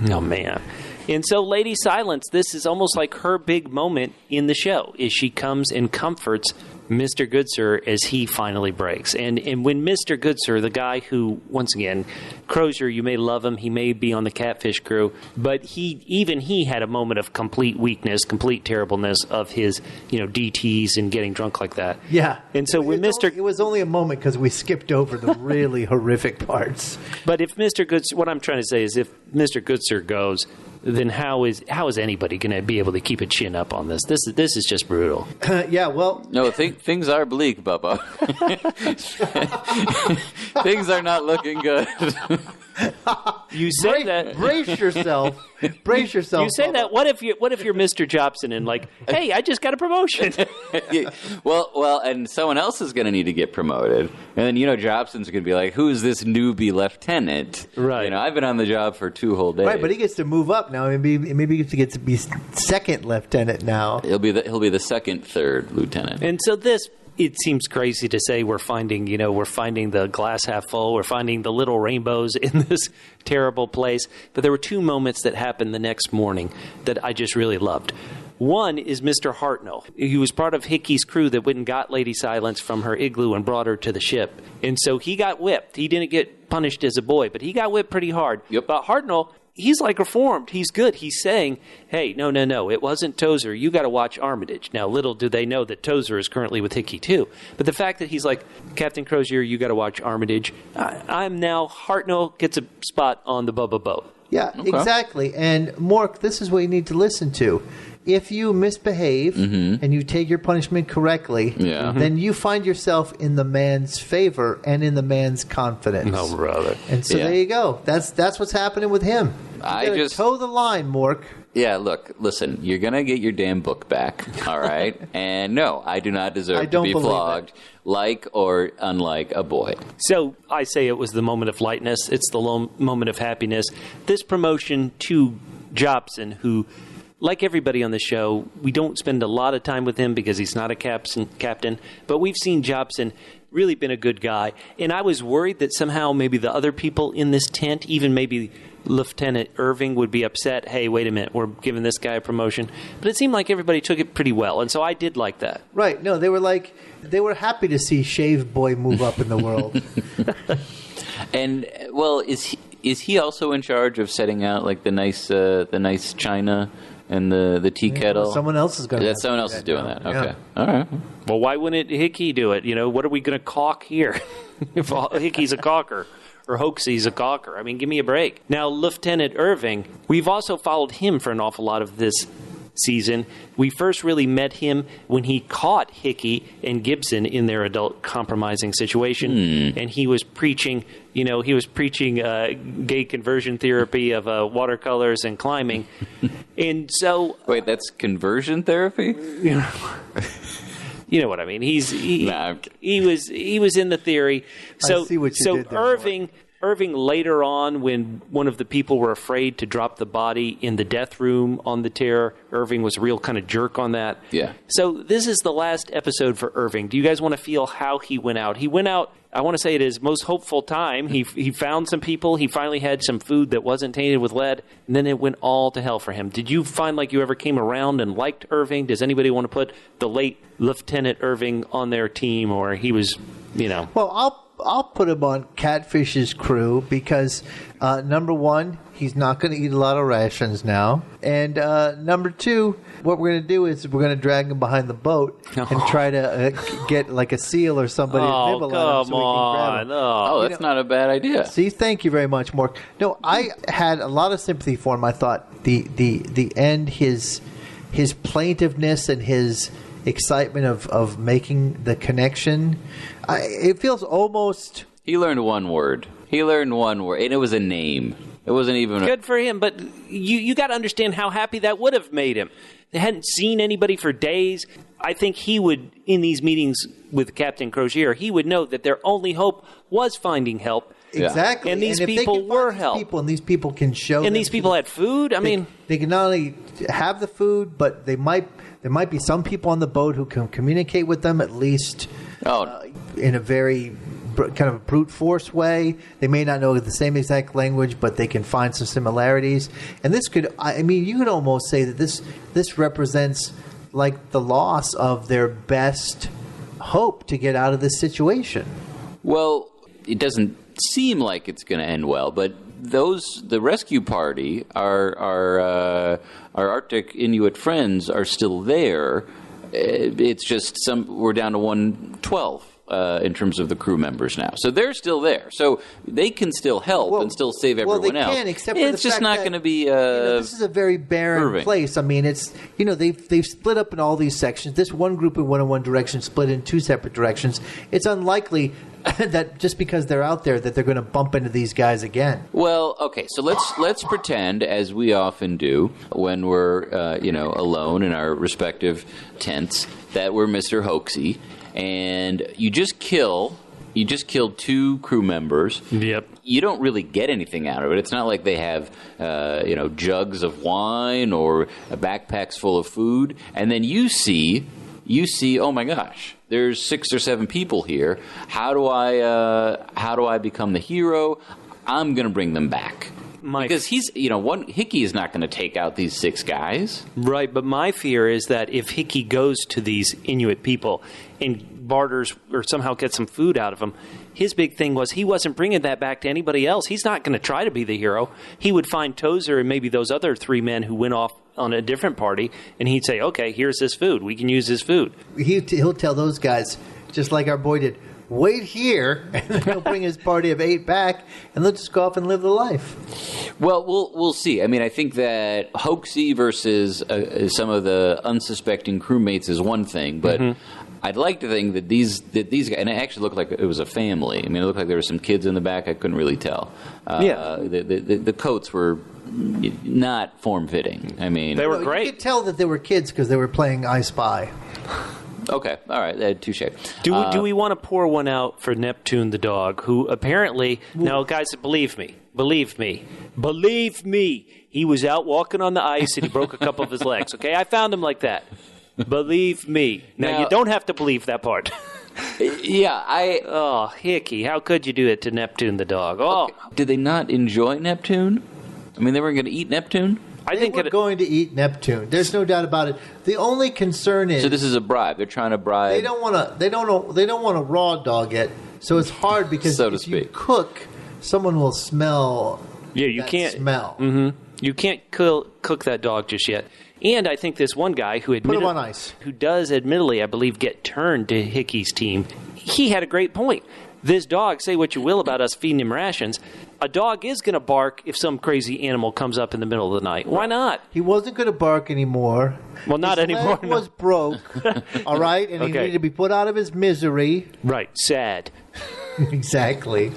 Oh, man. And so Lady Silence, this is almost like her big moment in the show, is she comes and comforts Mr. Goodsir as he finally breaks. And when Mr. Goodsir, the guy who, once again, Crozier, you may love him, he may be on the Catfish crew, but he had a moment of complete weakness, complete terribleness of his, DTs and getting drunk like that. Yeah. And so when it was only a moment because we skipped over the really horrific parts. But if Mr. Goodsir, what I'm trying to say is if Mr. Goodsir goes, then how is anybody going to be able to keep a chin up on this? This is just brutal. Yeah, well... No, things are bleak, Bubba. Things are not looking good. You say that. Brace yourself. Brace yourself. You say Bubba. that. What if you're Mr. Jobson and like, hey, I just got a promotion. Well, and someone else is going to need to get promoted, and then Jobson's going to be like, "Who's this newbie lieutenant?" Right. I've been on the job for 2 whole days. Right, but he gets to move up now. Maybe he gets to be second lieutenant now. He'll be the second, third lieutenant. And so this. It seems crazy to say we're finding the glass half full. We're finding the little rainbows in this terrible place. But there were 2 moments that happened the next morning that I just really loved. One is Mr. Hartnell. He was part of Hickey's crew that went and got Lady Silence from her igloo and brought her to the ship. And so he got whipped. He didn't get punished as a boy, but he got whipped pretty hard. Yep. But Hartnell, he's like reformed. He's good. He's saying, hey, no, it wasn't Tozer. You got to watch Armitage. Now, little do they know that Tozer is currently with Hickey, too. But the fact that he's like, Captain Crozier, you got to watch Armitage. I'm now, Hartnell gets a spot on the Bubba boat. Yeah, okay. Exactly. And, Mork, this is what you need to listen to. If you misbehave and you take your punishment correctly, then you find yourself in the man's favor and in the man's confidence. No, brother. And so there you go. That's what's happening with him. You just toe the line, Mork. Yeah, listen, you're going to get your damn book back, all right? And no, I do not deserve to be flogged like or unlike a boy. So I say it was the moment of lightness. It's the moment of happiness. This promotion to Jobson, who... like everybody on the show, we don't spend a lot of time with him because he's not a captain. But we've seen Jobson really been a good guy. And I was worried that somehow maybe the other people in this tent, even maybe Lieutenant Irving, would be upset. Hey, wait a minute, we're giving this guy a promotion. But it seemed like everybody took it pretty well. And so I did like that. Right. No, they were happy to see Shave Boy move up in the world. And, well, is he also in charge of setting out like the nice china and the tea kettle? Well, someone else is going to. That someone else is doing that. Okay, yeah. All right. Well, why wouldn't Hickey do it? What are we going to caulk here? If Hickey's a caulker or Hoaxie's a caulker, I mean, give me a break. Now, Lieutenant Irving, we've also followed him for an awful lot of this season. We first really met him when he caught Hickey and Gibson in their adult compromising situation, and he was preaching, gay conversion therapy of watercolors and climbing. And so, wait, that's conversion therapy? You know what I mean? He was in the theory. So I see what you did there, Irving later on, when one of the people were afraid to drop the body in the death room on the Terror, Irving was a real kind of jerk on that. Yeah. So this is the last episode for Irving. Do you guys want to feel how he went out? He went out, I want to say, at his most hopeful time. He found some people. He finally had some food that wasn't tainted with lead, and then it went all to hell for him. Did you find like you ever came around and liked Irving? Does anybody want to put the late Lieutenant Irving on their team, or he was, Well, I'll put him on Catfish's crew because, number one, he's not going to eat a lot of rations now. And number two, what we're going to do is we're going to drag him behind the boat and try to get like a seal or somebody to nibble at him so we can grab him. Oh, that's not a bad idea. See, thank you very much, Mork. No, I had a lot of sympathy for him. I thought the end, his plaintiveness and his excitement of making the connection, it feels almost... He learned one word, and it was a name. It wasn't even... Good for him, but you got to understand how happy that would have made him. They hadn't seen anybody for days. I think he would, in these meetings with Captain Crozier, he would know that their only hope was finding help. Exactly. And these people were help. And these people can show And these people had food? They can not only have the food, but there might be some people on the boat who can communicate with them at least in a very kind of brute force way. They may not know the same exact language, but they can find some similarities. And this could, you could almost say that this represents like the loss of their best hope to get out of this situation. Well, it doesn't seem like it's going to end well, but the rescue party, our Arctic Inuit friends are still there. It's just we're down to 112. in terms of the crew members now. So they're still there. So they can still help and still save everyone else. Well, they can, except for it's the just fact not that, going to be. This is a very barren Irving. place. I mean, it's they've split up in all these sections. This one group went in one direction, split in two separate directions. It's unlikely that just because they're out there that they're going to bump into these guys again. Well, okay, so let's pretend, as we often do when we're alone in our respective tents, that we're Mr. Hoaxy, and you just killed 2 crew members. Yep. You don't really get anything out of it. It's not like they have jugs of wine or backpacks full of food, and then you see, oh my gosh, there's 6 or 7 people here. How do I become the hero? I'm going to bring them back. Because Hickey is not going to take out these 6 guys. Right, but my fear is that if Hickey goes to these Inuit people and barters or somehow gets some food out of them, his big thing was he wasn't bringing that back to anybody else. He's not going to try to be the hero. He would find Tozer and maybe those other 3 men who went off on a different party, and he'd say, okay, here's this food. We can use this food. He'll tell those guys, just like our boy did, wait here, and then he'll bring his party of 8 back, and they'll just go off and live the life. Well, we'll see. I mean, I think that Hoaxy versus some of the unsuspecting crewmates is one thing, but I'd like to think that these guys, and it actually looked like it was a family. I mean, it looked like there were some kids in the back. I couldn't really tell. The coats were not form-fitting. I mean, they were great. You could tell that they were kids because they were playing I Spy. Okay, all right, touche. Do we want to pour one out for Neptune the dog, who apparently, now guys, believe me, he was out walking on the ice and he broke a couple of his legs, okay? I found him like that. Believe me. Now you don't have to believe that part. Oh, Hickey, how could you do it to Neptune the dog? Oh. Okay. Did they not enjoy Neptune? I mean, they weren't going to eat Neptune? They were going to eat Neptune. There's no doubt about it. The only concern is, so this is a bribe. They're trying to bribe. They don't want to raw dog it. So it's hard because so to if speak. you cook, someone will smell. Yeah, you can't smell. Mm-hmm. You can't cook that dog just yet. And I think this one guy who put him on ice, who does admittedly, I believe, get turned to Hickey's team. He had a great point. This dog, say what you will about us feeding him rations, a dog is going to bark if some crazy animal comes up in the middle of the night. Why not? He wasn't going to bark anymore. Well, not his anymore. Leg was broke, all right, and he needed to be put out of his misery. Right, sad. Exactly.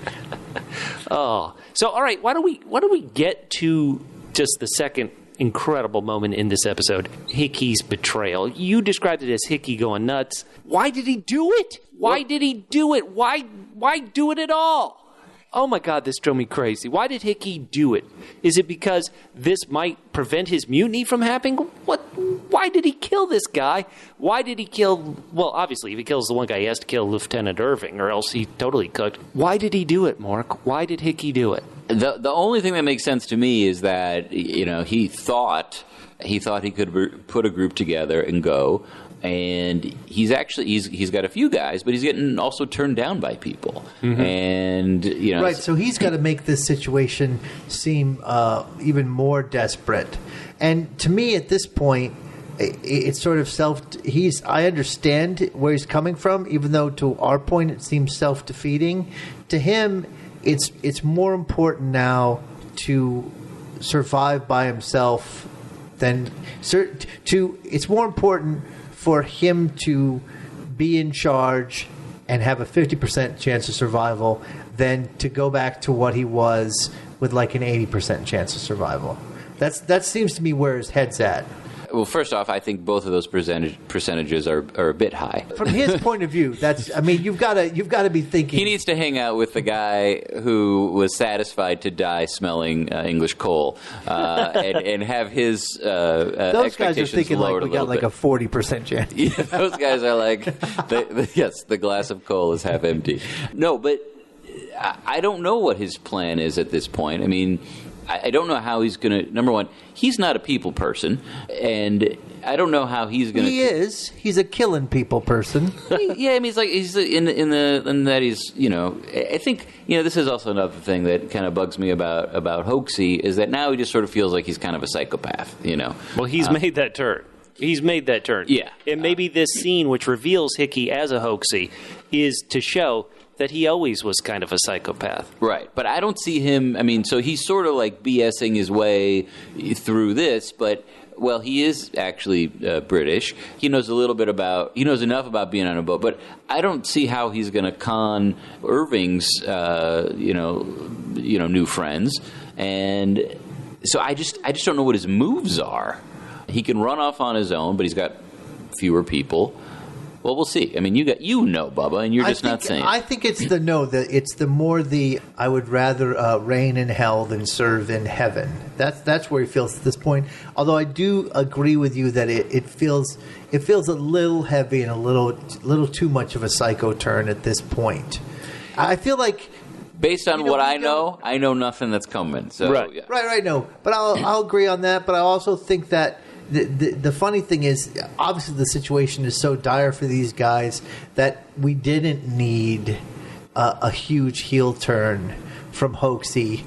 Oh, so all right. Why don't we get to just the second incredible moment in this episode, Hickey's betrayal. You described it as Hickey going nuts. Why did he do it? Why did he do it? Why do it at all? Oh my God, this drove me crazy. Why did Hickey do it? Is it because this might prevent his mutiny from happening? What? Why did he kill this guy? Why did he kill... Well, obviously, if he kills the one guy, he has to kill Lieutenant Irving, or else he totally cooked. Why did he do it, Mork? Why did Hickey do it? The only thing that makes sense to me is that, he thought he could put a group together and go... And he's got a few guys, but he's getting also turned down by people. Mm-hmm. And right. So he's got to make this situation seem even more desperate. And to me, at this point, it's sort of I understand where he's coming from, even though to our point it seems self-defeating. To him, it's more important now to survive by himself than it's more important for him to be in charge and have a 50% chance of survival than to go back to what he was with like an 80% chance of survival. That seems to me where his head's at. Well, first off, I think both of those percentages are a bit high. From his point of view, you've got to be thinking he needs to hang out with the guy who was satisfied to die smelling English coal, and have his those guys are thinking like we got like a 40% chance. Yeah, those guys are like, yes, the glass of coal is half empty. No, but I don't know what his plan is at this point. I mean, I don't know how he's going to... Number one, he's not a people person, and I don't know how he's going to... He is. He's a killing people person. Yeah, I mean, he's in that he's, I think, this is also another thing that kind of bugs me about Hoaxy, is that now he just sort of feels like he's kind of a psychopath, Well, he's made that turn. He's made that turn. Yeah. And maybe this scene, which reveals Hickey as a hoaxy, is to show that he always was kind of a psychopath. Right. But I don't see him, I mean, so he's sort of like BSing his way through this, but... Well, he is actually British. He knows he knows enough about being on a boat, but I don't see how he's going to con Irving's, new friends. And so I just don't know what his moves are. He can run off on his own, but he's got fewer people. Well, we'll see. I mean, you know, Bubba, and you're just not saying. I think it's the I would rather reign in hell than serve in heaven. That's where he feels at this point. Although I do agree with you that it feels a little heavy and a little too much of a psycho turn at this point. I feel like, based on what I know nothing that's coming. So right. Yeah. Right. No, but I'll agree on that. But I also think that. The funny thing is, obviously, the situation is so dire for these guys that we didn't need a huge heel turn from Hoaxy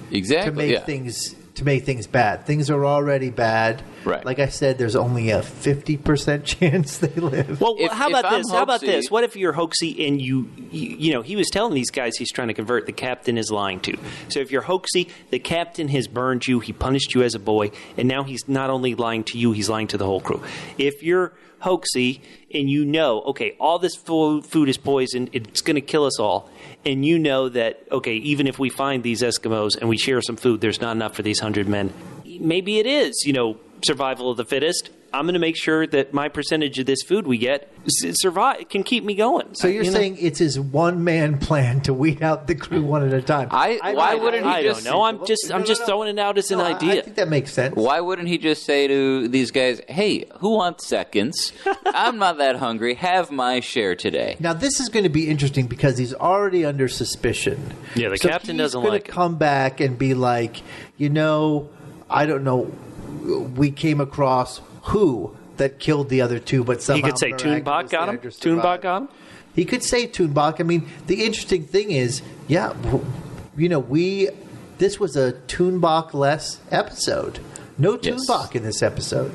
to make things bad. Things are already bad. Right. Like I said, there's only a 50% chance they live. Well, how about I'm this? How about Hoaxy- this? What if you're Hoaxy and you he was telling these guys he's trying to convert, the captain is lying to. So if you're Hoaxy, the captain has burned you, he punished you as a boy, and now he's not only lying to you, he's lying to the whole crew. If you're Hoaxy and you know, okay, all this food is poisoned, it's going to kill us all, and you know that, okay, even if we find these Eskimos and we share some food, there's not enough for these 100 men. Maybe it is, survival of the fittest. I'm going to make sure that my percentage of this food we get can keep me going. So you're saying it's his one-man plan to weed out the crew one at a time? Why wouldn't he just... I don't know. I'm just throwing it out as an idea. I think that makes sense. Why wouldn't he just say to these guys, hey, who wants seconds? I'm not that hungry. Have my share today. Now, this is going to be interesting because he's already under suspicion. Yeah, the captain doesn't like it. He's going to come back and be like, I don't know, we came across who that killed the other two, but somehow... He could say Tuunbaq got him? Tuunbaq got him? He could say Tuunbaq. I mean, the interesting thing is, this was a Tuunbaq-less episode. No Tuunbaq in this episode.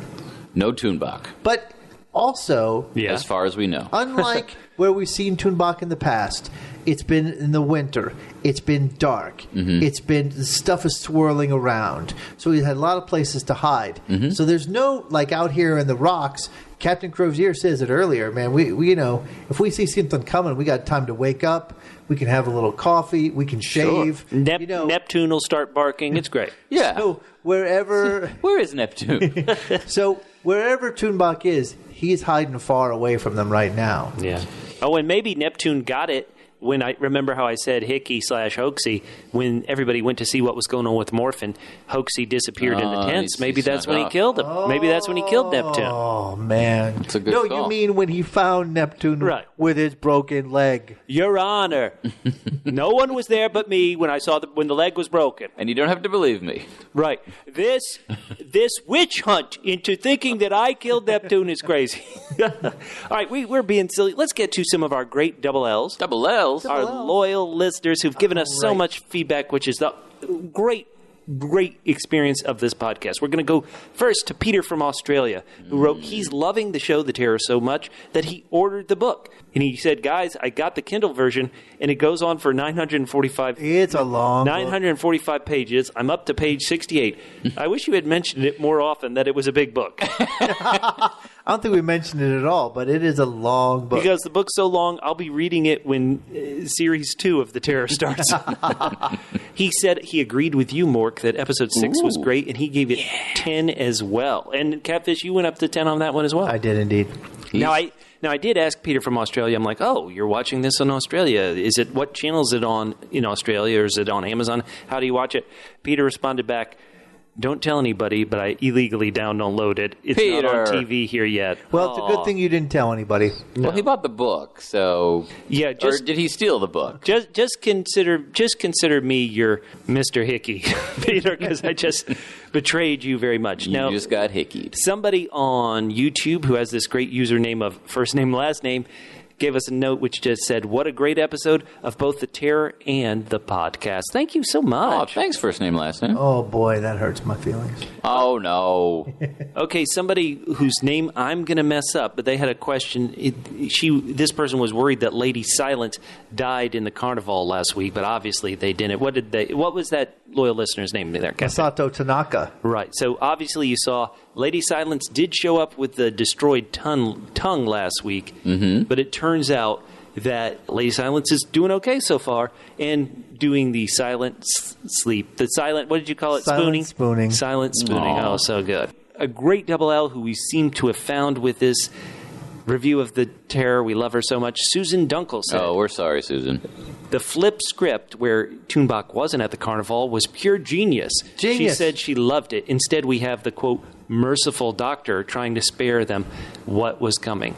No Tuunbaq. But also... Yeah. As far as we know. Unlike where we've seen Tuunbaq in the past, it's been in the winter. It's been dark. Mm-hmm. It's been the stuff is swirling around. So he had a lot of places to hide. Mm-hmm. So there's no out here in the rocks. Captain Crozier says it earlier, man. We if we see something coming, we got time to wake up. We can have a little coffee. We can shave. Sure. Neptune will start barking. It's great. Yeah. So wherever Where is Neptune? wherever Tuunbaq is, he's hiding far away from them right now. Yeah. Oh, and maybe Neptune got it when I remember how I said Hickey/Hoaxy when everybody went to see what was going on with Morphin. Hoaxy disappeared in the tents. Maybe that's when he killed him. Maybe that's when he killed Neptune. Oh, man. That's a good call. You mean when he found Neptune with his broken leg. Your Honor, no one was there but me when I saw when the leg was broken. And you don't have to believe me. Right. This witch hunt into thinking that I killed Neptune is crazy. All right, we're being silly. Let's get to some of our great double L's. Double L's? Our loyal listeners who've given us so much feedback, which is the great experience of this podcast. We're going to go first to Peter from Australia, who wrote, he's loving the show The Terror so much that he ordered the book. And he said, guys, I got the Kindle version, and it goes on for 945. It's a long 945 pages. I'm up to page 68. I wish you had mentioned it more often, that it was a big book. I don't think we mentioned it at all, but it is a long book. Because the book's so long, I'll be reading it when Series 2 of The Terror starts. He said he agreed with you, Mork, that episode 6 was great, and he gave it 10 as well. And Catfish, you went up to 10 on that one as well. I did indeed. Now I did ask Peter from Australia. I'm like, oh, you're watching this on Australia. What channel is it on in Australia, or is it on Amazon? How do you watch it? Peter responded back, don't tell anybody, but I illegally downloaded it. It's Peter. not on TV here yet. Well, it's a good thing you didn't tell anybody. Well, he bought the book, so... Yeah, or did he steal the book? Just consider me your Mr. Hickey, Peter, because I just betrayed you very much. You just got hickeyed. Somebody on YouTube who has this great username of first name, last name, gave us a note which just said, what a great episode of both The Terror and the podcast. Thank you so Oh, much. thanks, first name, last name. Oh, boy, that hurts my feelings. Oh, no. Okay, somebody whose name I'm going to mess up, but they had a question. This person was worried that Lady Silence died in the carnival last week, but obviously they didn't. What was that loyal listener's name there, Captain? Masato Tanaka. Right. So obviously you saw Lady Silence did show up with the destroyed tongue last week, but it turns out that Lady Silence is doing okay so far and doing the silent sleep. The silent, what did you call it? Silent spooning. Silent spooning. Aww. Oh, so good. A great double L who we seem to have found with this review of The Terror. We love her so much. Susan Dunkel said, Oh, we're sorry, Susan. the flip script where Tuunbaq wasn't at the carnival was pure genius. She Genius. said she loved it. Instead, we have the, quote, merciful doctor trying to spare them what was coming.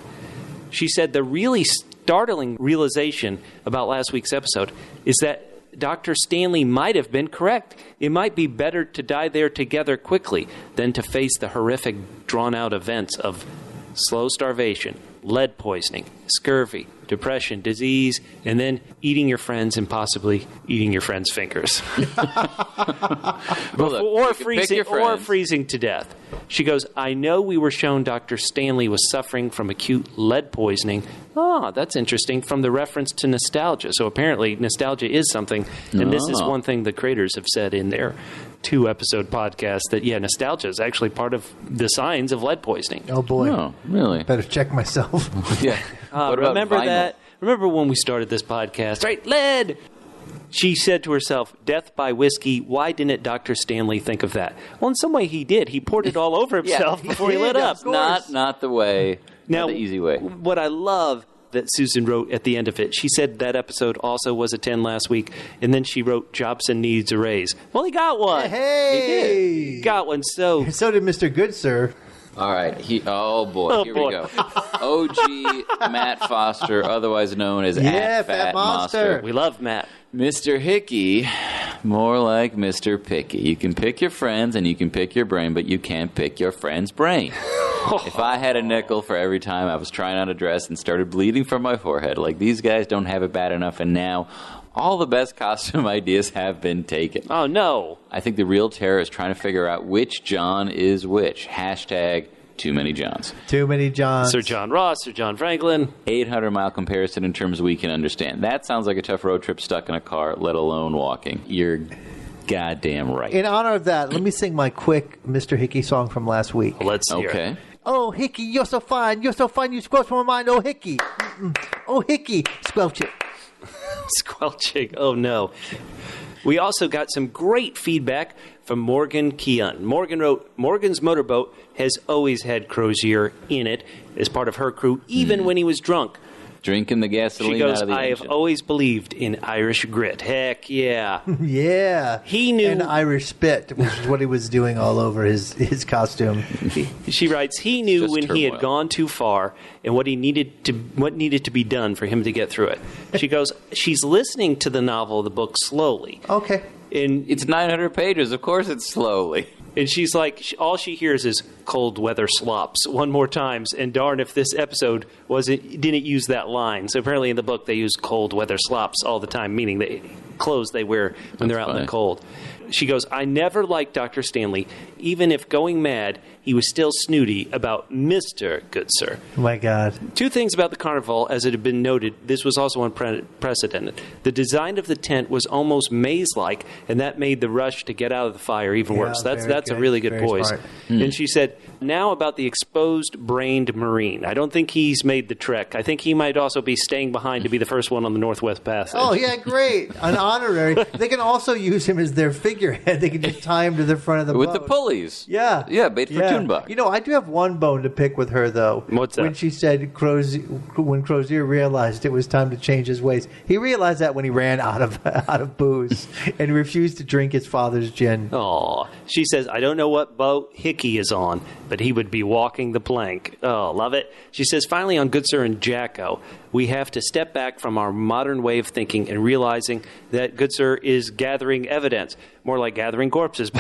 She said the really startling realization about last week's episode is that Dr. Stanley might have been correct. It might be better to die there together quickly than to face the horrific, drawn-out events of slow starvation, lead poisoning, scurvy, depression, disease, and then eating your friends and possibly eating your friends' fingers. Well, look, or you can pick your friends. freezing to death. She goes, I know we were shown Dr. Stanley was suffering from acute lead poisoning. Oh, that's interesting, from the reference to nostalgia. So apparently nostalgia is something, and this is one thing the creators have said in their 2-episode podcast, that, nostalgia is actually part of the signs of lead poisoning. Oh, boy. Oh, really? Better check myself. Yeah. What about Remember vinyl? that? Remember when we started this podcast, right? Lead! She said to herself, death by whiskey, why didn't Dr. Stanley think of that? Well, in some way he did. He poured it all over himself before he lit up. Not the way. Now, not the easy way. What I love that Susan wrote at the end of it, she said that episode also was a 10 last week, and then she wrote, Jobson needs a raise. Well, he got one. Hey! He got one, so... So did Mr. Goodsir. All right. Oh, boy. Here we go. OG Matt Foster, otherwise known as Fat Monster. We love Matt. Mr. Hickey, more like Mr. Picky. You can pick your friends and you can pick your brain, but you can't pick your friend's brain. If I had a nickel for every time I was trying on a dress and started bleeding from my forehead, like these guys don't have it bad enough, and now all the best costume ideas have been taken. Oh, no. I think the real terror is trying to figure out which John is which. Hashtag too many Johns. Too many Johns. Sir John Ross, Sir John Franklin. 800-mile comparison in terms we can understand. That sounds like a tough road trip stuck in a car, let alone walking. You're goddamn right. In honor of that, let me sing my quick Mr. Hickey song from last week. Let's hear it. Okay. Oh, Hickey, you're so fine. You're so fine. You squelch my mind. Oh, Hickey. Mm-mm. Oh, Hickey. Squelch it. Squelching. Oh, no. We also got some great feedback from Morgan Keon. Morgan wrote, Morgan's motorboat has always had Crozier in it as part of her crew, even when he was drunk. Drinking the gasoline She goes, out of the I have engine. always believed in Irish grit. Heck yeah. Yeah. He knew- And Irish spit, which is what he was doing all over his costume. She writes, he knew Just when he turmoil. had gone too far and what needed to be done for him to get through it. She goes, she's listening to the novel, the book, slowly. Okay. And It's 900 pages. Of course it's slowly. And she's like, all she hears is cold weather slops one more times. And darn if this episode didn't use that line. So apparently in the book they use cold weather slops all the time, meaning the clothes they wear when they're out in the funny. cold. She goes, I never liked Dr. Stanley. Even if going mad, he was still snooty about Mr. Goodsir. Oh, my God. 2 things about the carnival, as it had been noted, this was also unprecedented. The design of the tent was almost maze-like, and that made the rush to get out of the fire even worse. That's a good. really good Very poise. smart. And she said, now about the exposed-brained Marine. I don't think he's made the trek. I think he might also be staying behind to be the first one on the Northwest Passage. Oh, yeah, great. An honorary. They can also use him as their figurehead. They can just tie him to the front of the With boat. the pulleys. Yeah. Yeah, bait for Tuunbaq. You know, I do have one bone to pick with her, though. What's that? When she said when Crozier realized it was time to change his ways. He realized that when he ran out of booze and refused to drink his father's gin. Aw. She says, I don't know what boat Hickey is on, but he would be walking the plank. Oh, love it. She says, finally on Goodsir and Jacko, we have to step back from our modern way of thinking and realizing that Goodsir is gathering evidence. More like gathering corpses.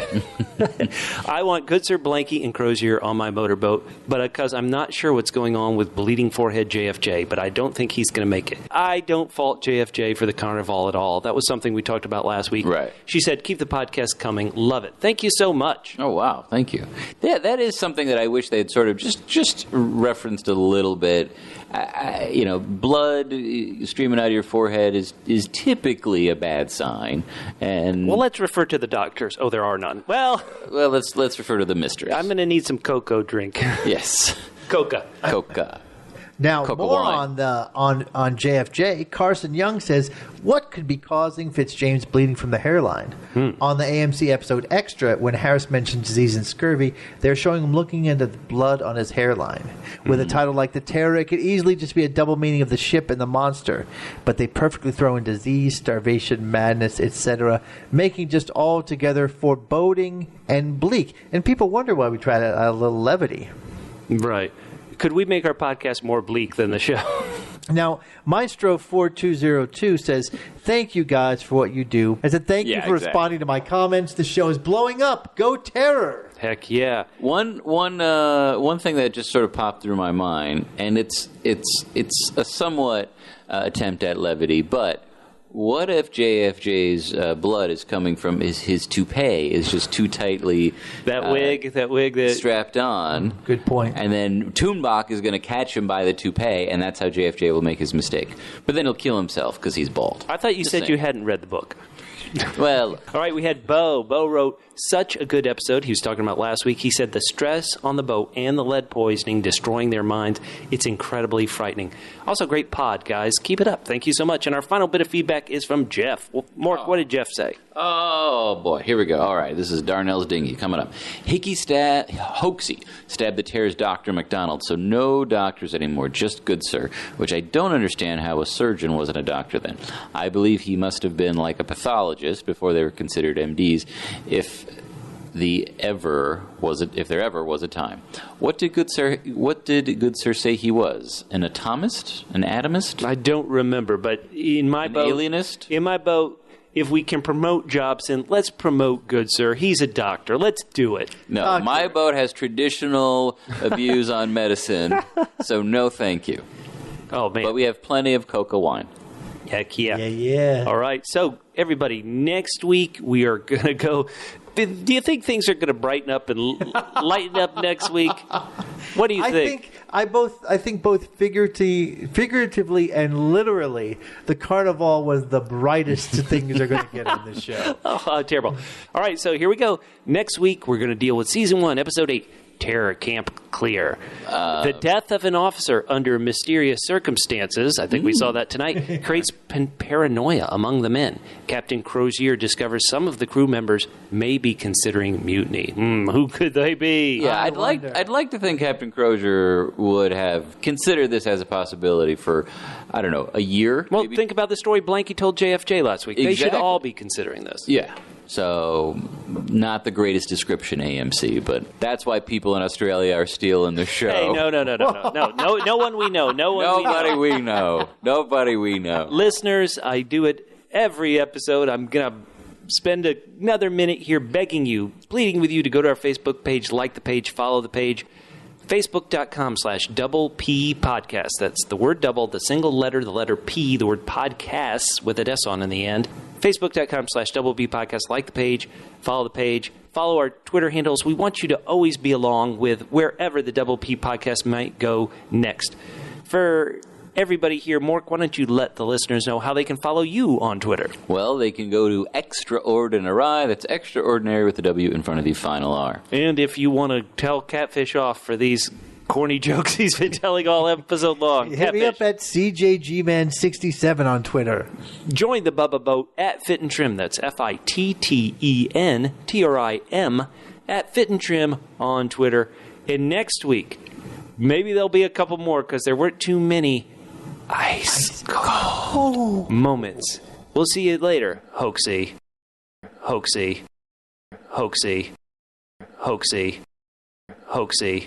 I want Goodsir, Blanky, and Crozier on my motorboat, but because I'm not sure what's going on with bleeding forehead JFJ, but I don't think he's going to make it. I don't fault JFJ for the carnival at all. That was something we talked about last week. Right. She said, keep the podcast coming. Love it. Thank you so much. Oh, wow. Thank you. Yeah, that is something that I wish they'd sort of just referenced a little bit. Blood streaming out of your forehead is typically a bad sign. And well, let's refer to the doctors. Oh, there are none. Well, let's refer to the mistress. I'm going to need some cocoa drink. Yes. Coca. Now, Coca more wine. on JFJ, Carson Young says, what could be causing Fitzjames bleeding from the hairline? On the AMC episode Extra, when Harris mentions disease and scurvy, they're showing him looking into the blood on his hairline. With a title like The Terror, it could easily just be a double meaning of the ship and the monster. But they perfectly throw in disease, starvation, madness, etc., making just altogether foreboding and bleak. And people wonder why we try to add a little levity. Right. Could we make our podcast more bleak than the show? Now, Maestro4202 says, thank you guys for what you do. I said, thank you for responding to my comments. The show is blowing up. Go Terror. Heck yeah. One thing that just sort of popped through my mind, and it's a somewhat attempt at levity, but what if JFJ's blood is coming from his toupee is just too tightly that wig that strapped on? Good point. And then Tuunbaq is going to catch him by the toupee, and that's how JFJ will make his mistake. But then he'll kill himself because he's bald. I thought you said you hadn't read the book. Well, all right, we had Bo. Bo wrote such a good episode he was talking about last week. He said the stress on the boat and the lead poisoning destroying their minds, it's incredibly frightening. Also, great pod, guys. Keep it up. Thank you so much. And our final bit of feedback is from Jeff. Well, Mork, what did Jeff say? Oh, boy. Here we go. All right. This is Darnell's dinghy coming up. Hoaxy stabbed the Terror's Dr. McDonald, so no doctors anymore, just Goodsir, which I don't understand how a surgeon wasn't a doctor then. I believe he must have been like a pathologist before they were considered MDs, if there ever was a time. What did Goodsir say he was? An atomist? An atomist? I don't remember, but in my boat, alienist? In my boat, if we can promote Jobson, let's promote Goodsir. He's a doctor. Let's do it. No, Doctor. My boat has traditional views on medicine, so no thank you. Oh, man. But we have plenty of coca wine. Heck yeah. Yeah. All right. So, everybody, next week we are going to go. Do you think things are going to brighten up and lighten up next week? What do you think? I think both figuratively and literally, the carnival was the brightest things are going to get on this show. Oh, terrible. All right. So, here we go. Next week we're going to deal with Season 1, Episode 8. Terror Camp Clear. The death of an officer under mysterious circumstances, I think we saw that tonight, creates paranoia among the men. Captain Crozier discovers some of the crew members may be considering mutiny. Who could they be? Yeah, I'd like to think Captain Crozier would have considered this as a possibility for, I don't know, a year. Well, maybe? Think about the story Blanky told JFJ last week. They should all be considering this. Yeah. So, not the greatest description, AMC, but that's why people in Australia are stealing the show. Hey, no one we know. Nobody we know. Nobody we know. Listeners, I do it every episode. I'm going to spend another minute here begging you, pleading with you to go to our Facebook page, like the page, follow the page. Facebook.com/double P podcast. That's the word double, the single letter, the letter P, the word podcasts with an S on in the end. Facebook.com/double P podcast. Like the page, follow the page, follow our Twitter handles. We want you to always be along with wherever the Double P podcast might go next. For everybody here, Mork, why don't you let the listeners know how they can follow you on Twitter? Well, they can go to Extraordinary. That's extraordinary with the W in front of the final R. And if you want to tell Catfish off for these corny jokes he's been telling all episode long, hit me up at CJGman67 on Twitter. Join the Bubba Boat at Fit and Trim. That's FITTENTRIM at Fit and Trim on Twitter. And next week, maybe there'll be a couple more because there weren't too many ice cold moments. We'll see you later, hoaxy. Hoaxy. Hoaxy. Hoaxy. Hoaxy.